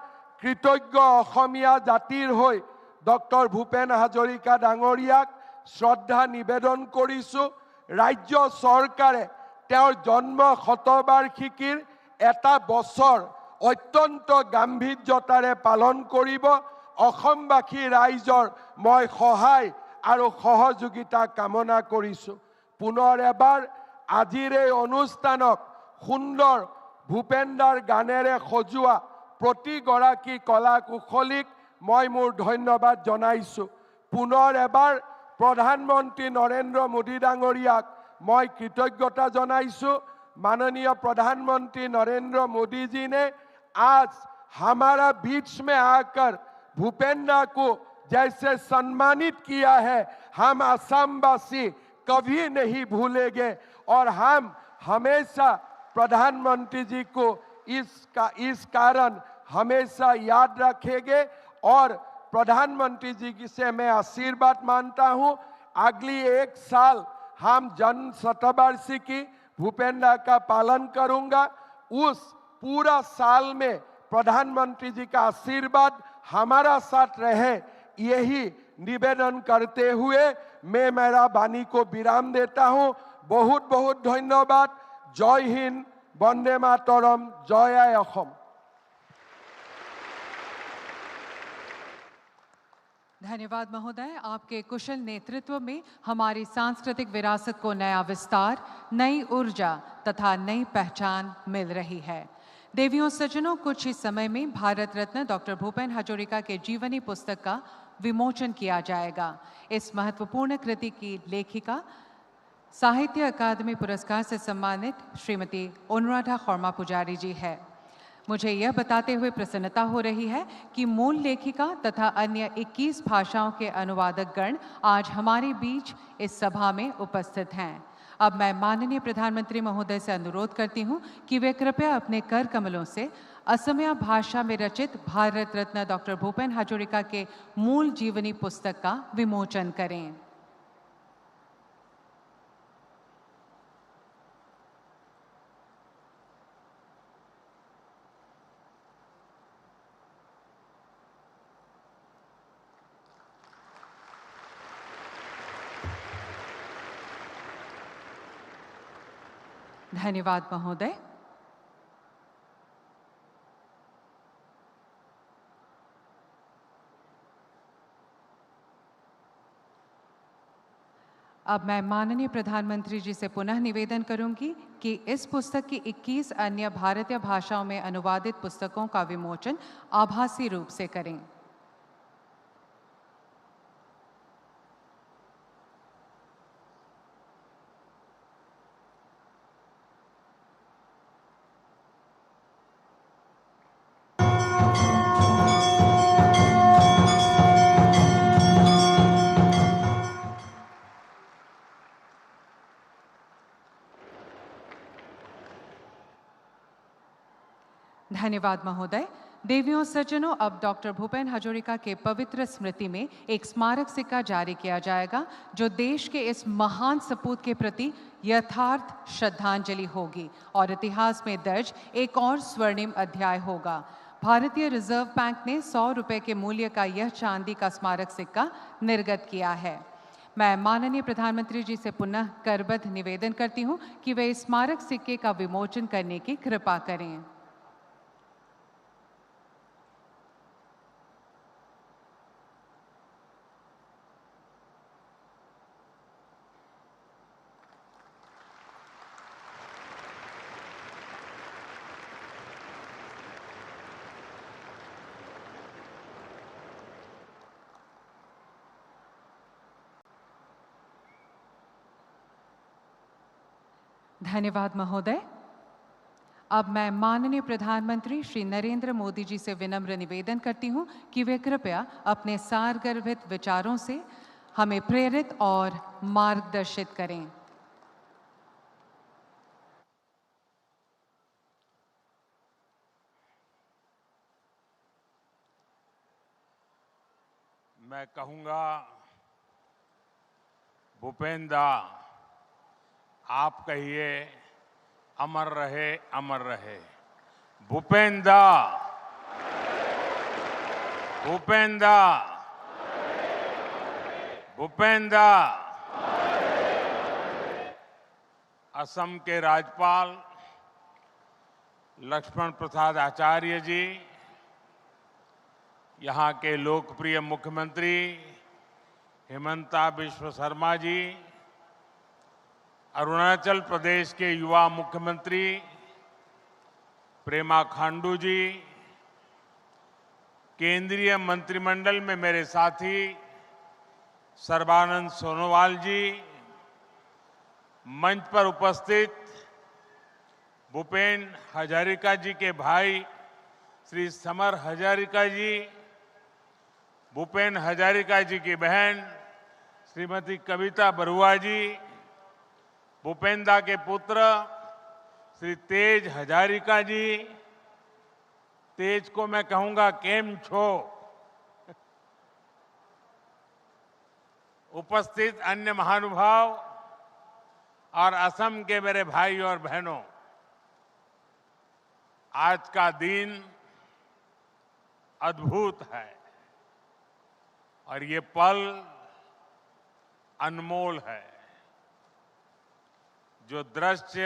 [SPEAKER 7] কৃতজ্ঞ অসমীয়া জাতিৰ হৈ ডক্টৰ ভূপেন হাজৰিকা ডাঙৰীয়াক শ্ৰদ্ধা নিবেদন কৰিছোঁ। ৰাজ্য চৰকাৰে তেওঁৰ জন্ম শতবাৰ্ষিকীৰ এটা বছৰ অত্যন্ত গাম্ভীৰ্যতাৰে পালন কৰিব। অসমবাসী ৰাইজৰ মই সহায় আৰু সহযোগিতা কামনা কৰিছোঁ। পুনৰ এবাৰ আজিৰ এই অনুষ্ঠানক সুন্দৰ ভূপেনদাৰ গানেৰে সজোৱা প্ৰতিগৰাকী কলা কুশলীক মই মোৰ ধন্যবাদ জনাইছোঁ। পুনৰ এবাৰ प्रधानमंत्री नरेंद्र मोदी डांगरियाक मैं कृतज्ञता जनाइछु। माननीय प्रधानमंत्री नरेंद्र मोदी जी ने आज हमारा बीच में आकर भूपेंद्र को जैसे सम्मानित किया है, हम असमवासी कभी नहीं भूलेंगे और हम हमेशा प्रधानमंत्री जी को इस कारण हमेशा याद रखेंगे। और प्रधानमंत्री जी से मैं आशीर्वाद मानता हूं, अगली एक साल हम जन्म शतवार्षिकी भूपेंद्र का पालन करूंगा। उस पूरा साल में प्रधानमंत्री जी का आशीर्वाद हमारा साथ रहे, यही निवेदन करते हुए मैं मेरा वाणी को विराम देता हूं। बहुत बहुत धन्यवाद। जय हिंद, वंदे मातरम, जय असम।
[SPEAKER 1] धन्यवाद महोदय। आपके कुशल नेतृत्व में हमारी सांस्कृतिक विरासत को नया विस्तार, नई ऊर्जा तथा नई पहचान मिल रही है। देवियों सज्जनों, कुछ ही समय में भारत रत्न डॉक्टर भूपेन हजरिका के जीवनी पुस्तक का विमोचन किया जाएगा। इस महत्वपूर्ण कृति की लेखिका साहित्य अकादमी पुरस्कार से सम्मानित श्रीमती अनुराधा खर्मा पुजारी जी है। मुझे यह बताते हुए प्रसन्नता हो रही है कि मूल लेखिका तथा अन्य 21 भाषाओं के अनुवादक गण आज हमारे बीच इस सभा में उपस्थित हैं। अब मैं माननीय प्रधानमंत्री महोदय से अनुरोध करती हूं कि वे कृपया अपने कर कमलों से असमिया भाषा में रचित भारत रत्न डॉक्टर भूपेन हजरिका के मूल जीवनी पुस्तक का विमोचन करें। धन्यवाद महोदय। अब मैं माननीय प्रधानमंत्री जी से पुनः निवेदन करूंगी कि इस पुस्तक की 21 अन्य भारतीय भाषाओं में अनुवादित पुस्तकों का विमोचन आभासी रूप से करें। धन्यवाद महोदय। देवियों सज्जनों, अब डॉक्टर भूपेन हजरिका के पवित्र स्मृति में एक स्मारक सिक्का जारी किया जाएगा जो देश के इस महान सपूत के प्रति यथार्थ श्रद्धांजलि होगी और इतिहास में दर्ज एक और स्वर्णिम अध्याय होगा। भारतीय रिजर्व बैंक ने 100 रुपये के मूल्य का यह चांदी का स्मारक सिक्का निर्गत किया है। मैं माननीय प्रधानमंत्री जी से पुनः करबद्ध निवेदन करती हूँ कि वे इस स्मारक सिक्के का विमोचन करने की कृपा करें। धन्यवाद महोदय। अब मैं माननीय प्रधानमंत्री श्री नरेंद्र मोदी जी से विनम्र निवेदन करती हूं कि वे कृपया अपने सारगर्भित विचारों से हमें प्रेरित और मार्गदर्शित करें।
[SPEAKER 8] मैं कहूँगा भूपेन दा, आप कहिए अमर रहे, अमर रहे। भूपेन दा, भूपेन दा, भूपेन दा। असम के राज्यपाल लक्ष्मण प्रसाद आचार्य जी, यहाँ के लोकप्रिय मुख्यमंत्री हिमंता बिश्व शर्मा जी, अरुणाचल प्रदेश के युवा मुख्यमंत्री प्रेमा खांडू जी, केंद्रीय मंत्रिमंडल में मेरे साथी सर्बानंद सोनोवाल जी, मंच पर उपस्थित भूपेन हजारिका जी के भाई श्री समर हजारिका जी, भूपेन हजारिका जी की बहन श्रीमती कविता बरुआ जी, भूपेन दा के पुत्र श्री तेज हजारिका जी, तेज को मैं कहूंगा केम छो, उपस्थित अन्य महानुभाव और असम के मेरे भाई और बहनों, आज का दिन अद्भुत है और ये पल अनमोल है। जो दृश्य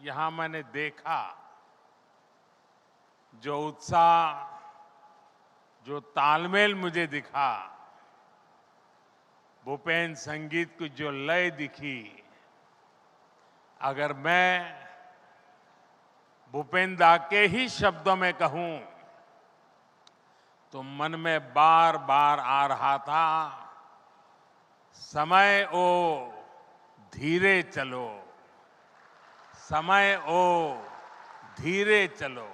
[SPEAKER 8] यहां मैंने देखा, जो उत्साह, जो तालमेल मुझे दिखा, भूपेन संगीत की जो लय दिखी, अगर मैं भूपेन दा के ही शब्दों में कहूं तो मन में बार बार आ रहा था, समय ओ धीरे चलो, समय ओ धीरे चलो।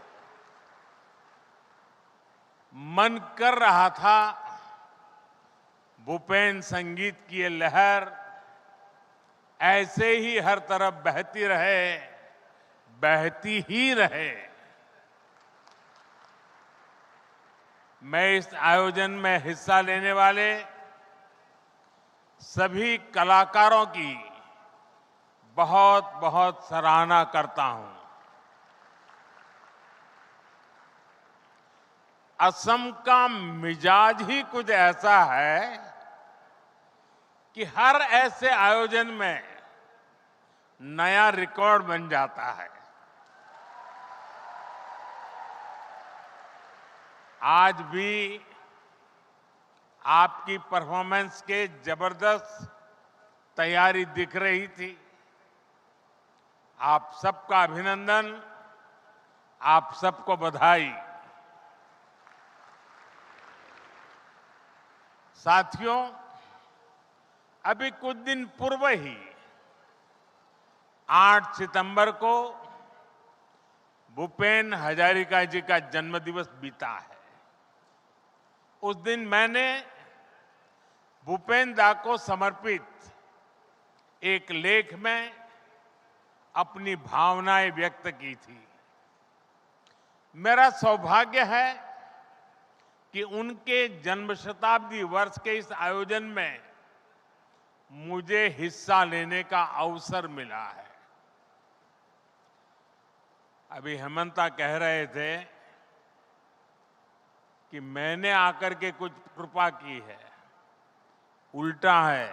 [SPEAKER 8] मन कर रहा था भूपेन संगीत की ये लहर ऐसे ही हर तरफ बहती रहे, बहती ही रहे। मैं इस आयोजन में हिस्सा लेने वाले सभी कलाकारों की बहुत बहुत सराहना करता हूं। असम का मिजाज ही कुछ ऐसा है कि हर ऐसे आयोजन में नया रिकॉर्ड बन जाता है। आज भी आपकी परफॉर्मेंस के जबरदस्त तैयारी दिख रही थी। आप सबका अभिनंदन, आप सबको बधाई। साथियों, अभी कुछ दिन पूर्व ही 8 सितंबर को भूपेन हजारिका जी का जन्मदिवस बीता है। उस दिन मैंने भूपेन दा को समर्पित एक लेख में अपनी भावनाएं व्यक्त की थी। मेरा सौभाग्य है कि उनके जन्म शताब्दी वर्ष के इस आयोजन में मुझे हिस्सा लेने का अवसर मिला है। अभी हेमंता कह रहे थे कि मैंने आकर के कुछ कृपा की है, उल्टा है।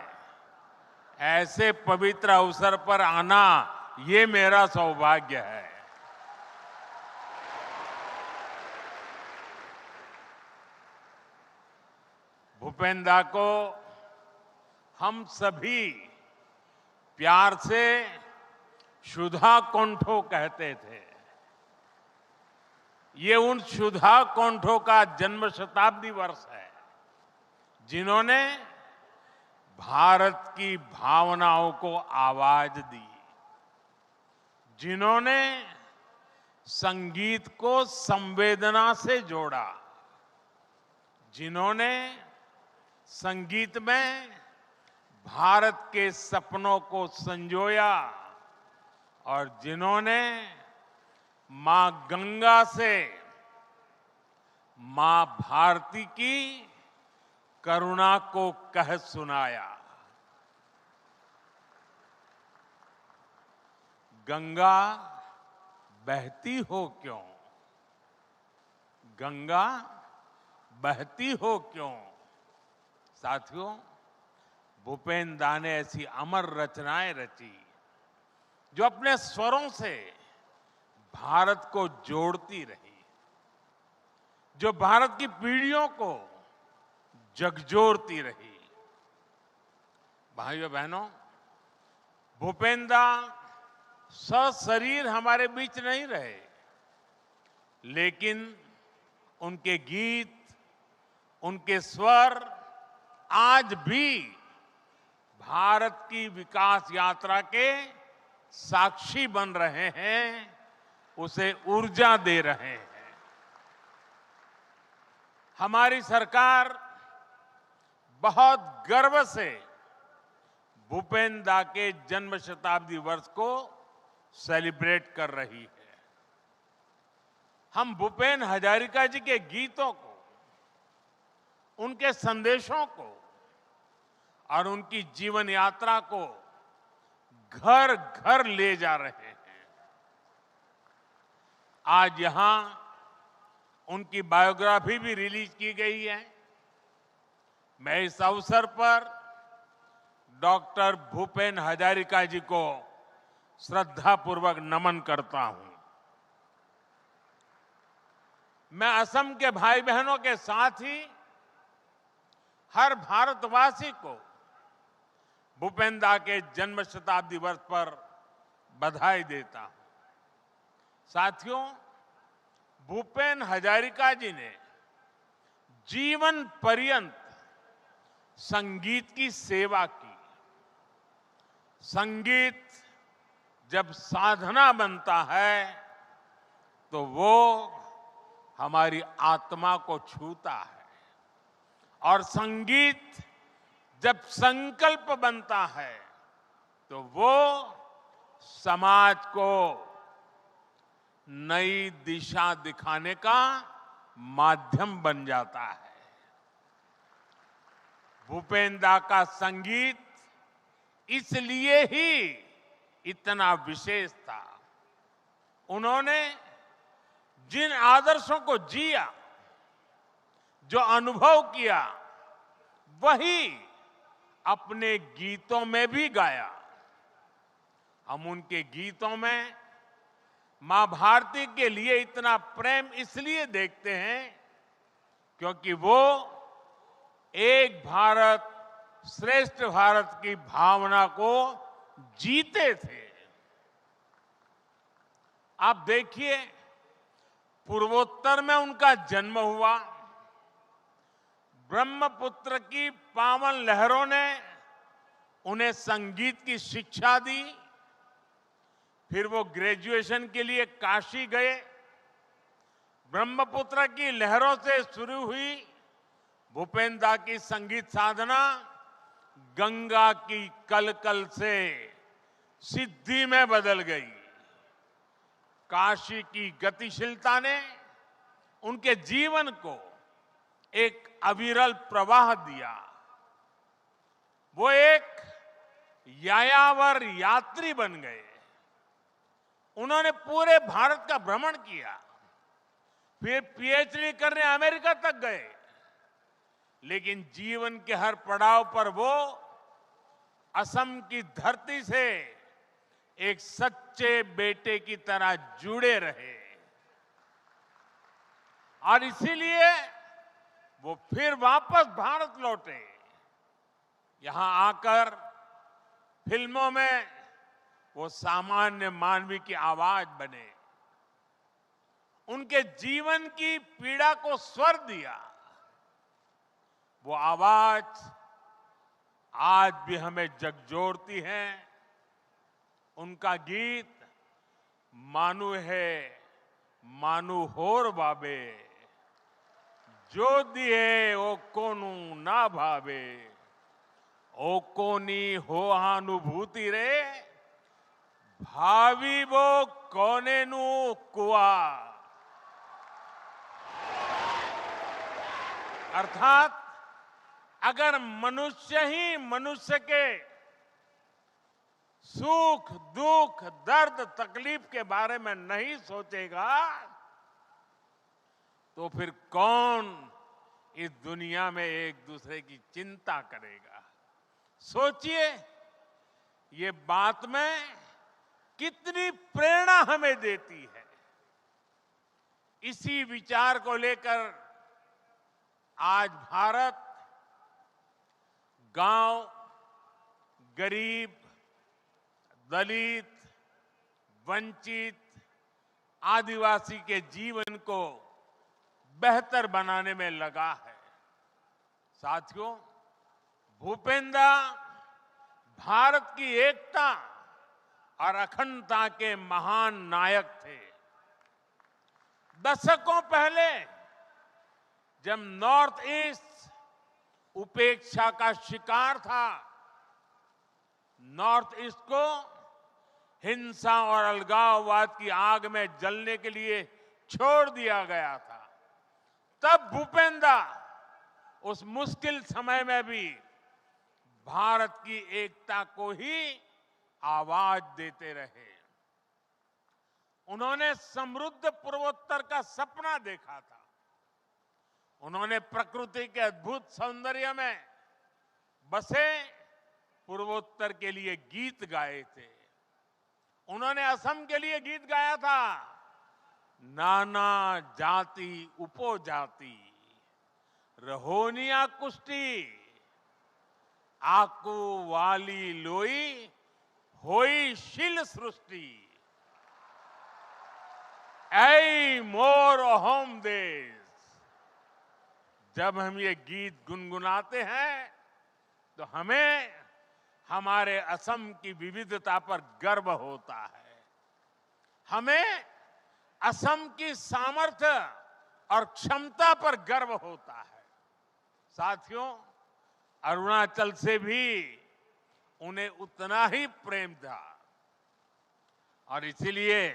[SPEAKER 8] ऐसे पवित्र अवसर पर आना ये मेरा सौभाग्य है। भूपेन दा को हम सभी प्यार से सुधा कोंठो कहते थे। ये उन सुधा कोंठो का जन्म शताब्दी वर्ष है जिन्होंने भारत की भावनाओं को आवाज दी, जिन्होंने संगीत को संवेदना से जोड़ा, जिन्होंने संगीत में भारत के सपनों को संजोया और जिन्होंने मां गंगा से मां भारती की करुणा को कह सुनाया। गंगा बहती हो क्यों, गंगा बहती हो क्यों। साथियों, भूपेन दा ने ऐसी अमर रचनाएं रची जो अपने स्वरों से भारत को जोड़ती रही, जो भारत की पीढ़ियों को झकझोरती रही। भाइयों बहनों, भूपेन दा सशरीर हमारे बीच नहीं रहे, लेकिन उनके गीत, उनके स्वर आज भी भारत की विकास यात्रा के साक्षी बन रहे हैं, उसे ऊर्जा दे रहे हैं। हमारी सरकार बहुत गर्व से भूपेन दा के जन्म शताब्दी वर्ष को सेलिब्रेट कर रही है। हम भूपेन हजारिका जी के गीतों को, उनके संदेशों को और उनकी जीवन यात्रा को घर घर ले जा रहे हैं। आज यहां उनकी बायोग्राफी भी रिलीज की गई है। मैं इस अवसर पर डॉक्टर भूपेन हजारिका जी को श्रद्धापूर्वक नमन करता हूं। मैं असम के भाई बहनों के साथ ही हर भारतवासी को भूपेन दा के जन्म शताब्दी वर्ष पर बधाई देता हूं। साथियों, भूपेन हजारिका जी ने जीवन पर्यंत संगीत की सेवा की। संगीत जब साधना बनता है तो वो हमारी आत्मा को छूता है, और संगीत जब संकल्प बनता है तो वो समाज को नई दिशा दिखाने का माध्यम बन जाता है। भूपेन दा का संगीत इसलिए ही इतना विशेष था। उन्होंने जिन आदर्शों को जिया, जो अनुभव किया, वही अपने गीतों में भी गाया। हम उनके गीतों में मां भारती के लिए इतना प्रेम इसलिए देखते हैं क्योंकि वो एक भारत श्रेष्ठ भारत की भावना को जीते थे। आप देखिए, पूर्वोत्तर में उनका जन्म हुआ। ब्रह्मपुत्र की पावन लहरों ने उन्हें संगीत की शिक्षा दी। फिर वो ग्रेजुएशन के लिए काशी गए। ब्रह्मपुत्र की लहरों से शुरू हुई भूपेन दा की संगीत साधना गंगा की कलकल से सिद्धि में बदल गई। काशी की गतिशीलता ने उनके जीवन को एक अविरल प्रवाह दिया। वो एक यायावर यात्री बन गए। उन्होंने पूरे भारत का भ्रमण किया, फिर पीएचडी करने अमेरिका तक गए। लेकिन जीवन के हर पड़ाव पर वो असम की धरती से एक सच्चे बेटे की तरह जुड़े रहे, और इसीलिए वो फिर वापस भारत लौटे। यहां आकर फिल्मों में वो सामान्य मानवी की आवाज बने। उनके जीवन की पीड़ा को स्वर दिया। वो आवाज आज भी हमें झकझोरती है। उनका गीत मानु है मानु होर बाबे, जो दिए ओ कोनु ना भावे, ओ कोनी हो अनुभूति रे, भावी वो कोने नु कुआ। अर्थात अगर मनुष्य ही मनुष्य के सुख दुख दर्द तकलीफ के बारे में नहीं सोचेगा तो फिर कौन इस दुनिया में एक दूसरे की चिंता करेगा। सोचिए ये बात में कितनी प्रेरणा हमें देती है। इसी विचार को लेकर आज भारत गांव, गरीब, दलित, वंचित, आदिवासी के जीवन को बेहतर बनाने में लगा है। साथियों, भूपेंद्र भारत की एकता और अखंडता के महान नायक थे। दशकों पहले जब नॉर्थ ईस्ट उपेक्षा का शिकार था, नॉर्थ ईस्ट को हिंसा और अलगाववाद की आग में जलने के लिए छोड़ दिया गया था, तब भूपेंद्र उस मुश्किल समय में भी भारत की एकता को ही आवाज देते रहे। उन्होंने समृद्ध पूर्वोत्तर का सपना देखा था। उन्होंने प्रकृति के अद्भुत सौंदर्य में बसे पूर्वोत्तर के लिए गीत गाए थे। उन्होंने असम के लिए गीत गाया था, नाना जाति उपजाति रहोनिया कुष्टी आकू वाली लोई होई शिल सृष्टि ऐ मोर होम देश। जब हम ये गीत गुनगुनाते हैं तो हमें हमारे असम की विविधता पर गर्व होता है। हमें असम की सामर्थ्य और क्षमता पर गर्व होता है। साथियों, अरुणाचल से भी उन्हें उतना ही प्रेम था और इसीलिए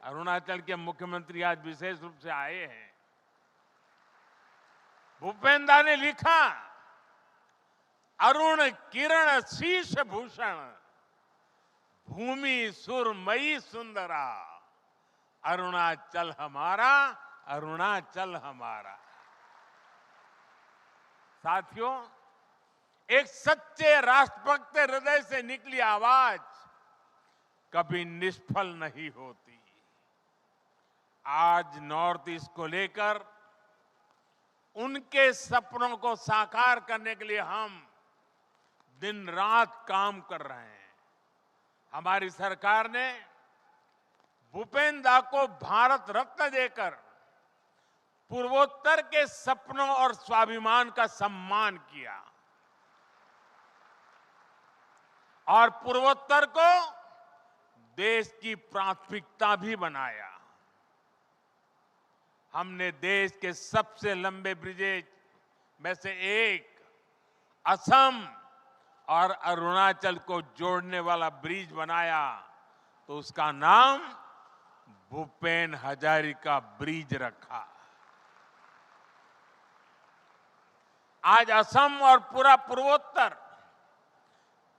[SPEAKER 8] अरुणाचल के मुख्यमंत्री आज विशेष रूप से आए हैं। भूपेंद्र ने लिखा, अरुण किरण शीश भूषण भूमि सुरमयी सुंदरा अरुणाचल हमारा, अरुणाचल हमारा। साथियों, एक सच्चे राष्ट्रभक्त हृदय से निकली आवाज कभी निष्फल नहीं होती। आज नॉर्थ ईस्ट को लेकर उनके सपनों को साकार करने के लिए हम दिन रात काम कर रहे हैं। हमारी सरकार ने भूपेंद्र को भारत रत्न देकर पूर्वोत्तर के सपनों और स्वाभिमान का सम्मान किया और पूर्वोत्तर को देश की प्राथमिकता भी बनाया। हमने देश के सबसे लंबे ब्रिजेज में से एक असम और अरुणाचल को जोड़ने वाला ब्रिज बनाया, तो उसका नाम भूपेन हजारिका ब्रिज रखा। आज असम और पूरा पूर्वोत्तर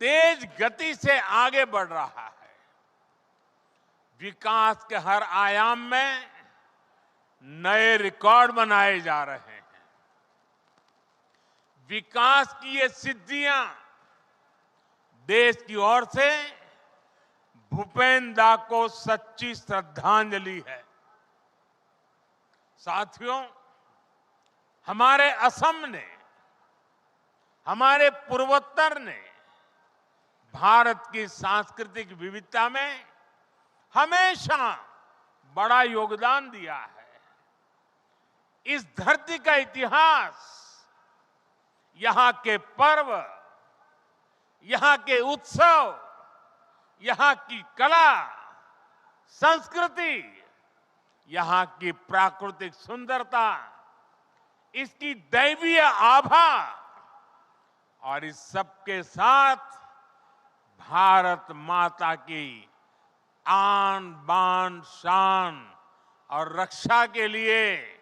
[SPEAKER 8] तेज गति से आगे बढ़ रहा है। विकास के हर आयाम में नए रिकॉर्ड बनाए जा रहे हैं। विकास की ये सिद्धियां देश की ओर से भूपेंद्र को सच्ची श्रद्धांजलि है। साथियों, हमारे असम ने, हमारे पूर्वोत्तर ने भारत की सांस्कृतिक विविधता में हमेशा बड़ा योगदान दिया है। इस धरती का इतिहास, यहां के पर्व, यहां के उत्सव, यहां की कला, संस्कृति, यहां की प्राकृतिक सुंदरता, इसकी दैवीय आभा और इस सब के साथ भारत माता की आन बान शान और रक्षा के लिए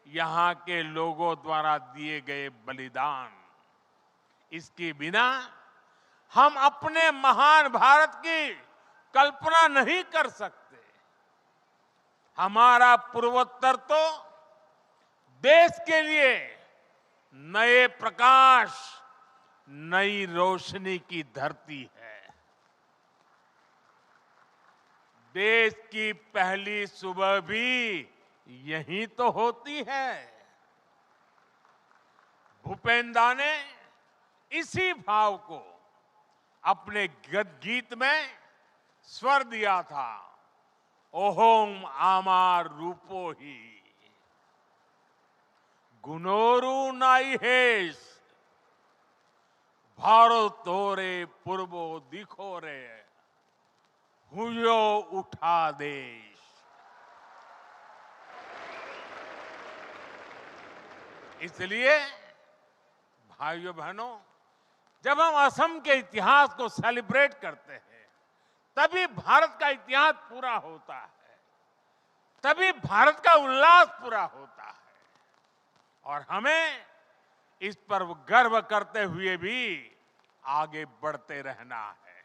[SPEAKER 8] यहां के लोगों द्वारा दिए गए बलिदान, इसके बिना हम अपने महान भारत की कल्पना नहीं कर सकते। हमारा पूर्वोत्तर तो देश के लिए नए प्रकाश, नई रोशनी की धरती है। देश की पहली सुबह भी यही तो होती है। भूपेंद्र ने इसी भाव को अपने गीत में स्वर दिया था, ओहोम आमार रूपो ही गुनोरु नाई हेस भारत तोरे पूर्वो दिखो रे हुयो उठा देश। इसलिए भाइयों बहनों, जब हम असम के इतिहास को सेलिब्रेट करते हैं, तभी भारत का इतिहास पूरा होता है, तभी भारत का उल्लास पूरा होता है। और हमें इस पर गर्व करते हुए भी आगे बढ़ते रहना है।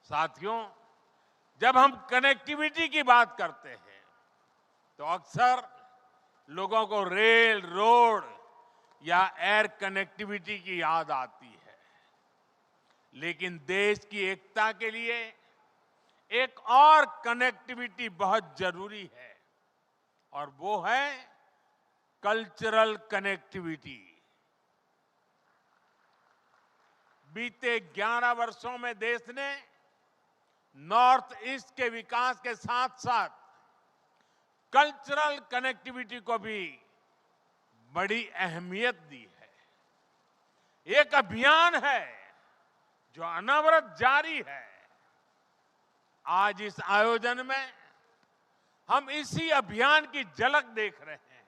[SPEAKER 8] साथियों, जब हम कनेक्टिविटी की बात करते हैं तो अक्सर लोगों को रेल, रोड या एयर कनेक्टिविटी की याद आती है, लेकिन देश की एकता के लिए एक और कनेक्टिविटी बहुत जरूरी है, और वो है कल्चरल कनेक्टिविटी। बीते 11 वर्षों में देश ने नॉर्थ ईस्ट के विकास के साथ साथ कल्चरल कनेक्टिविटी को भी बड़ी अहमियत दी है। एक अभियान है जो अनवरत जारी है। आज इस आयोजन में हम इसी अभियान की झलक देख रहे हैं।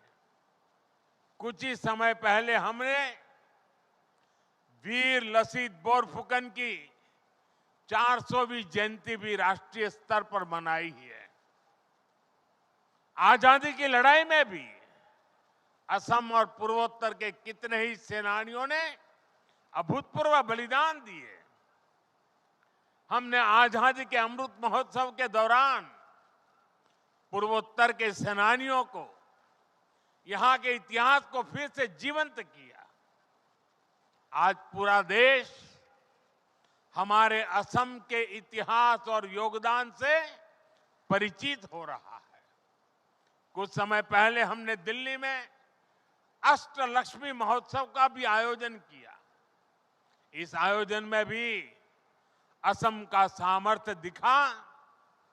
[SPEAKER 8] कुछ ही समय पहले हमने वीर लसित बोरफुकन की 400वीं जयंती भी राष्ट्रीय स्तर पर मनाई है। आजादी की लड़ाई में भी असम और पूर्वोत्तर के कितने ही सेनानियों ने अभूतपूर्व बलिदान दिए। हमने आजादी के अमृत महोत्सव के दौरान पूर्वोत्तर के सेनानियों को, यहां के इतिहास को फिर से जीवंत किया। आज पूरा देश हमारे असम के इतिहास और योगदान से परिचित हो रहा है। कुछ समय पहले हमने दिल्ली में अष्टलक्ष्मी महोत्सव का भी आयोजन किया। इस आयोजन में भी असम का सामर्थ्य दिखा,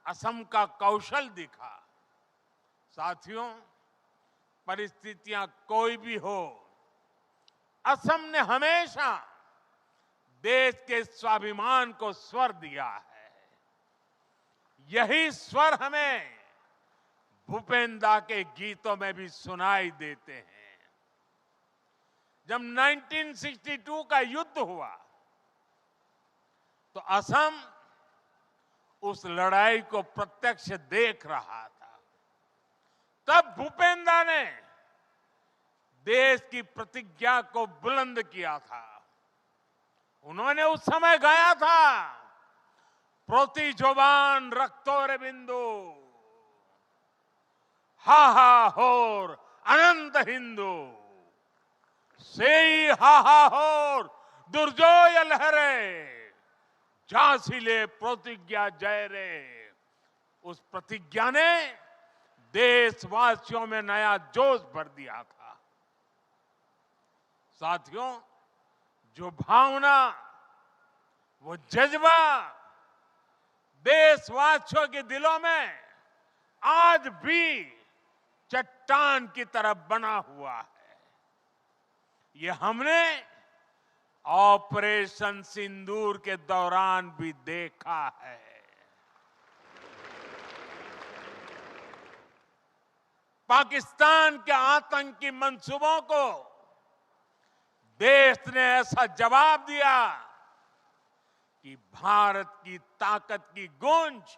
[SPEAKER 8] असम का कौशल दिखा। साथियों, परिस्थितियां कोई भी हो, असम ने हमेशा देश के स्वाभिमान को स्वर दिया है। यही स्वर हमें भूपेंद्र के गीतों में भी सुनाई देते हैं। जब 1962 का युद्ध हुआ तो असम उस लड़ाई को प्रत्यक्ष देख रहा था। तब भूपेंद्र ने देश की प्रतिज्ञा को बुलंद किया था। उन्होंने उस समय गाया था, प्रोति जोबान रक्तोरे बिंदु हा हा होर अनंत हिंदू सेई हा हा होर दुर्जोय लहरे झांसीले प्रतिज्ञा जय रे। उस प्रतिज्ञा ने देशवासियों में नया जोश भर दिया था। साथियों, जो भावना, वो जज्बा देशवासियों के दिलों में आज भी चट्टान की तरह बना हुआ है। ये हमने ऑपरेशन सिंदूर के दौरान भी देखा है। पाकिस्तान के आतंकी मंसूबों को देश ने ऐसा जवाब दिया कि भारत की ताकत की गूंज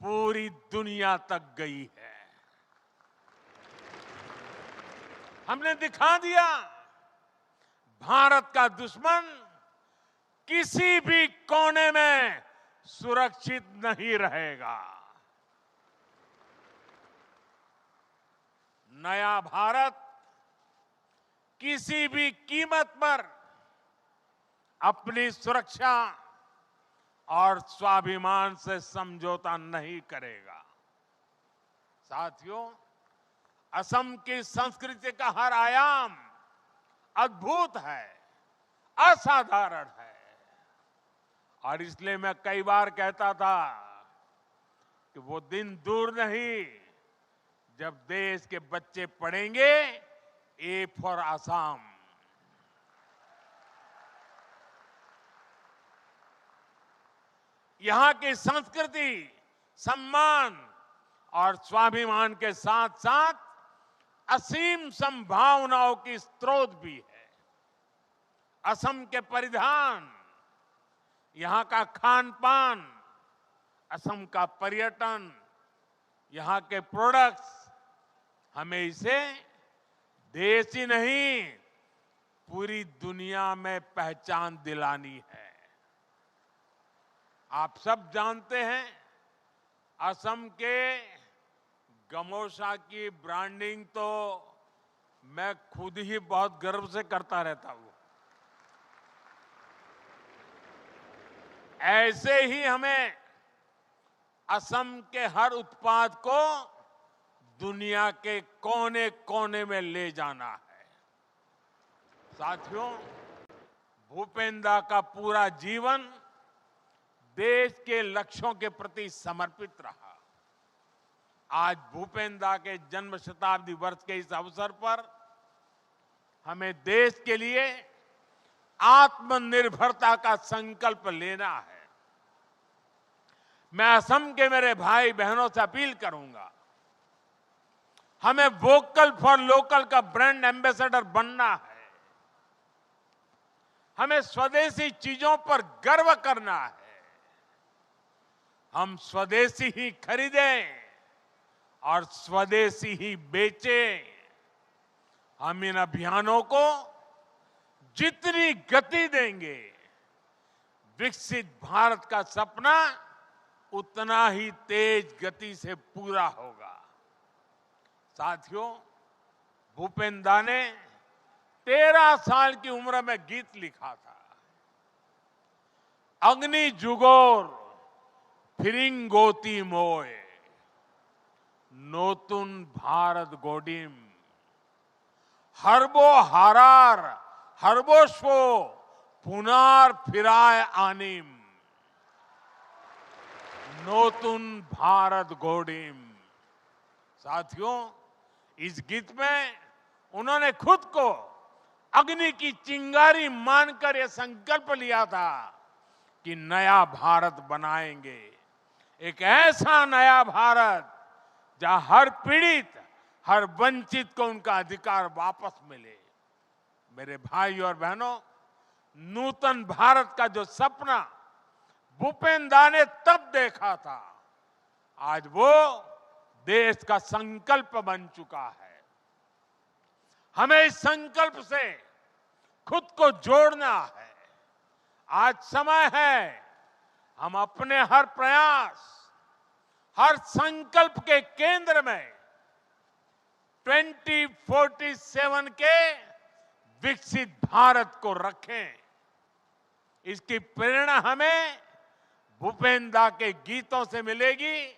[SPEAKER 8] पूरी दुनिया तक गई है। हमने दिखा दिया, भारत का दुश्मन किसी भी कोने में सुरक्षित नहीं रहेगा। नया भारत किसी भी कीमत पर अपनी सुरक्षा और स्वाभिमान से समझौता नहीं करेगा। साथियों, असम की संस्कृति का हर आयाम अद्भुत है, असाधारण है। और इसलिए मैं कई बार कहता था कि वो दिन दूर नहीं जब देश के बच्चे पढ़ेंगे ए फॉर असम। यहां की संस्कृति सम्मान और स्वाभिमान के साथ साथ असीम संभावनाओं की स्रोत भी है। असम के परिधान, यहां का खान पान, असम का पर्यटन, यहां के प्रोडक्ट्स हमें इसे देश ही नहीं पूरी दुनिया में पहचान दिलानी है। आप सब जानते हैं असम के गमोसा की ब्रांडिंग तो मैं खुद ही बहुत गर्व से करता रहता हूं। ऐसे ही हमें असम के हर उत्पाद को दुनिया के कोने कोने में ले जाना है। साथियों, भूपेंद्र का पूरा जीवन देश के लक्ष्यों के प्रति समर्पित रहा। आज भूपेंद्र के जन्म शताब्दी वर्ष के इस अवसर पर हमें देश के लिए आत्मनिर्भरता का संकल्प लेना है। मैं असम के मेरे भाई बहनों से अपील करूंगा, हमें वोकल फॉर लोकल का ब्रांड एम्बेसडर बनना है। हमें स्वदेशी चीजों पर गर्व करना है। हम स्वदेशी ही खरीदें और स्वदेशी ही बेचें। हम इन अभियानों को जितनी गति देंगे, विकसित भारत का सपना उतना ही तेज गति से पूरा होगा। साथियों, भूपेंद्र ने 13 साल की उम्र में गीत लिखा था। अग्नि जुगोर फिरिंगोती मोए नोतुन भारत गोडिम हरबो हारार हरबोशो पुनार फिराय आनिम नोतुन भारत गोडिम। साथियों, इस गीत में उन्होंने खुद को अग्नि की चिंगारी मानकर यह संकल्प लिया था कि नया भारत बनाएंगे। एक ऐसा नया भारत जहां हर पीड़ित, हर वंचित को उनका अधिकार वापस मिले। मेरे भाई और बहनों, नूतन भारत का जो सपना भूपेंद्र ने तब देखा था, आज वो देश का संकल्प बन चुका है। हमें इस संकल्प से खुद को जोड़ना है। आज समय है हम अपने हर प्रयास, हर संकल्प के केंद्र में 2047 के विकसित भारत को रखें। इसकी प्रेरणा हमें भूपेंद्र के गीतों से मिलेगी,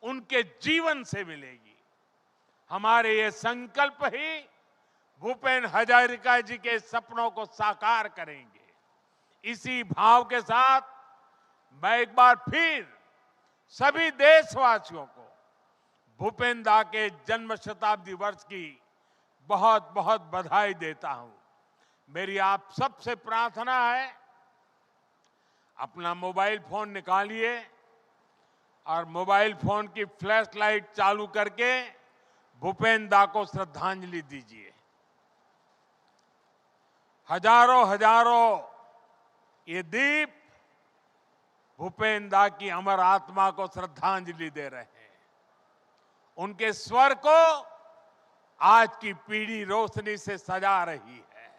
[SPEAKER 8] उनके जीवन से मिलेगी। हमारे ये संकल्प ही भूपेन हजारिका जी के सपनों को साकार करेंगे। इसी भाव के साथ मैं एक बार फिर सभी देशवासियों को भूपेंद्र के जन्म शताब्दी वर्ष की बहुत बहुत बधाई देता हूं। मेरी आप सबसे प्रार्थना है, अपना मोबाइल फोन निकालिए और मोबाइल फोन की फ्लैश लाइट चालू करके भूपेंद्र को श्रद्धांजलि दीजिए। हजारों हजारों ये दीप भूपेंद्र की अमर आत्मा को श्रद्धांजलि दे रहे हैं। उनके स्वर को आज की पीढ़ी रोशनी से सजा रही है।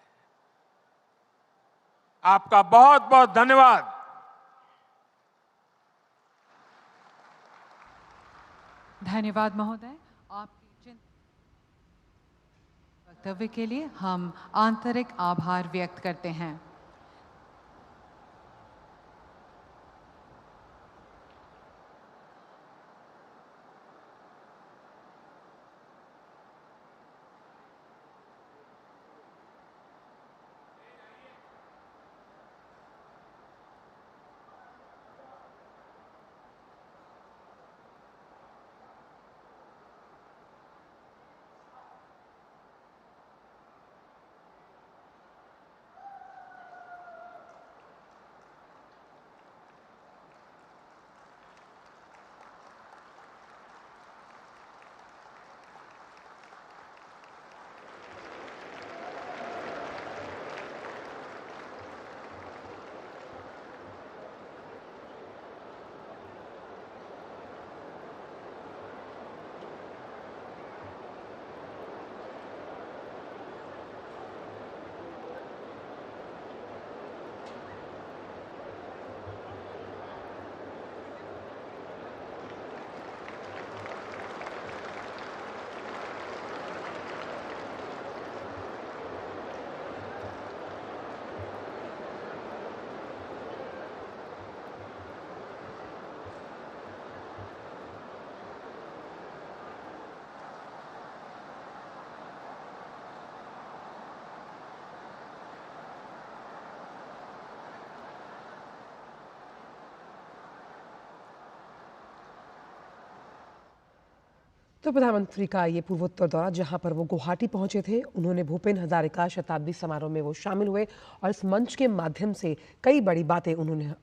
[SPEAKER 8] आपका बहुत बहुत धन्यवाद।
[SPEAKER 1] धन्यवाद महोदय। आपके वक्तव्य के लिए हम आंतरिक आभार व्यक्त करते हैं।
[SPEAKER 9] तो प्रधानमंत्री का ये पूर्वोत्तर दौरा, जहां पर वो गुवाहाटी पहुंचे थे, उन्होंने भूपेन हजारिका शताब्दी समारोह में वो शामिल हुए और इस मंच के माध्यम से कई बड़ी बातें उन्होंने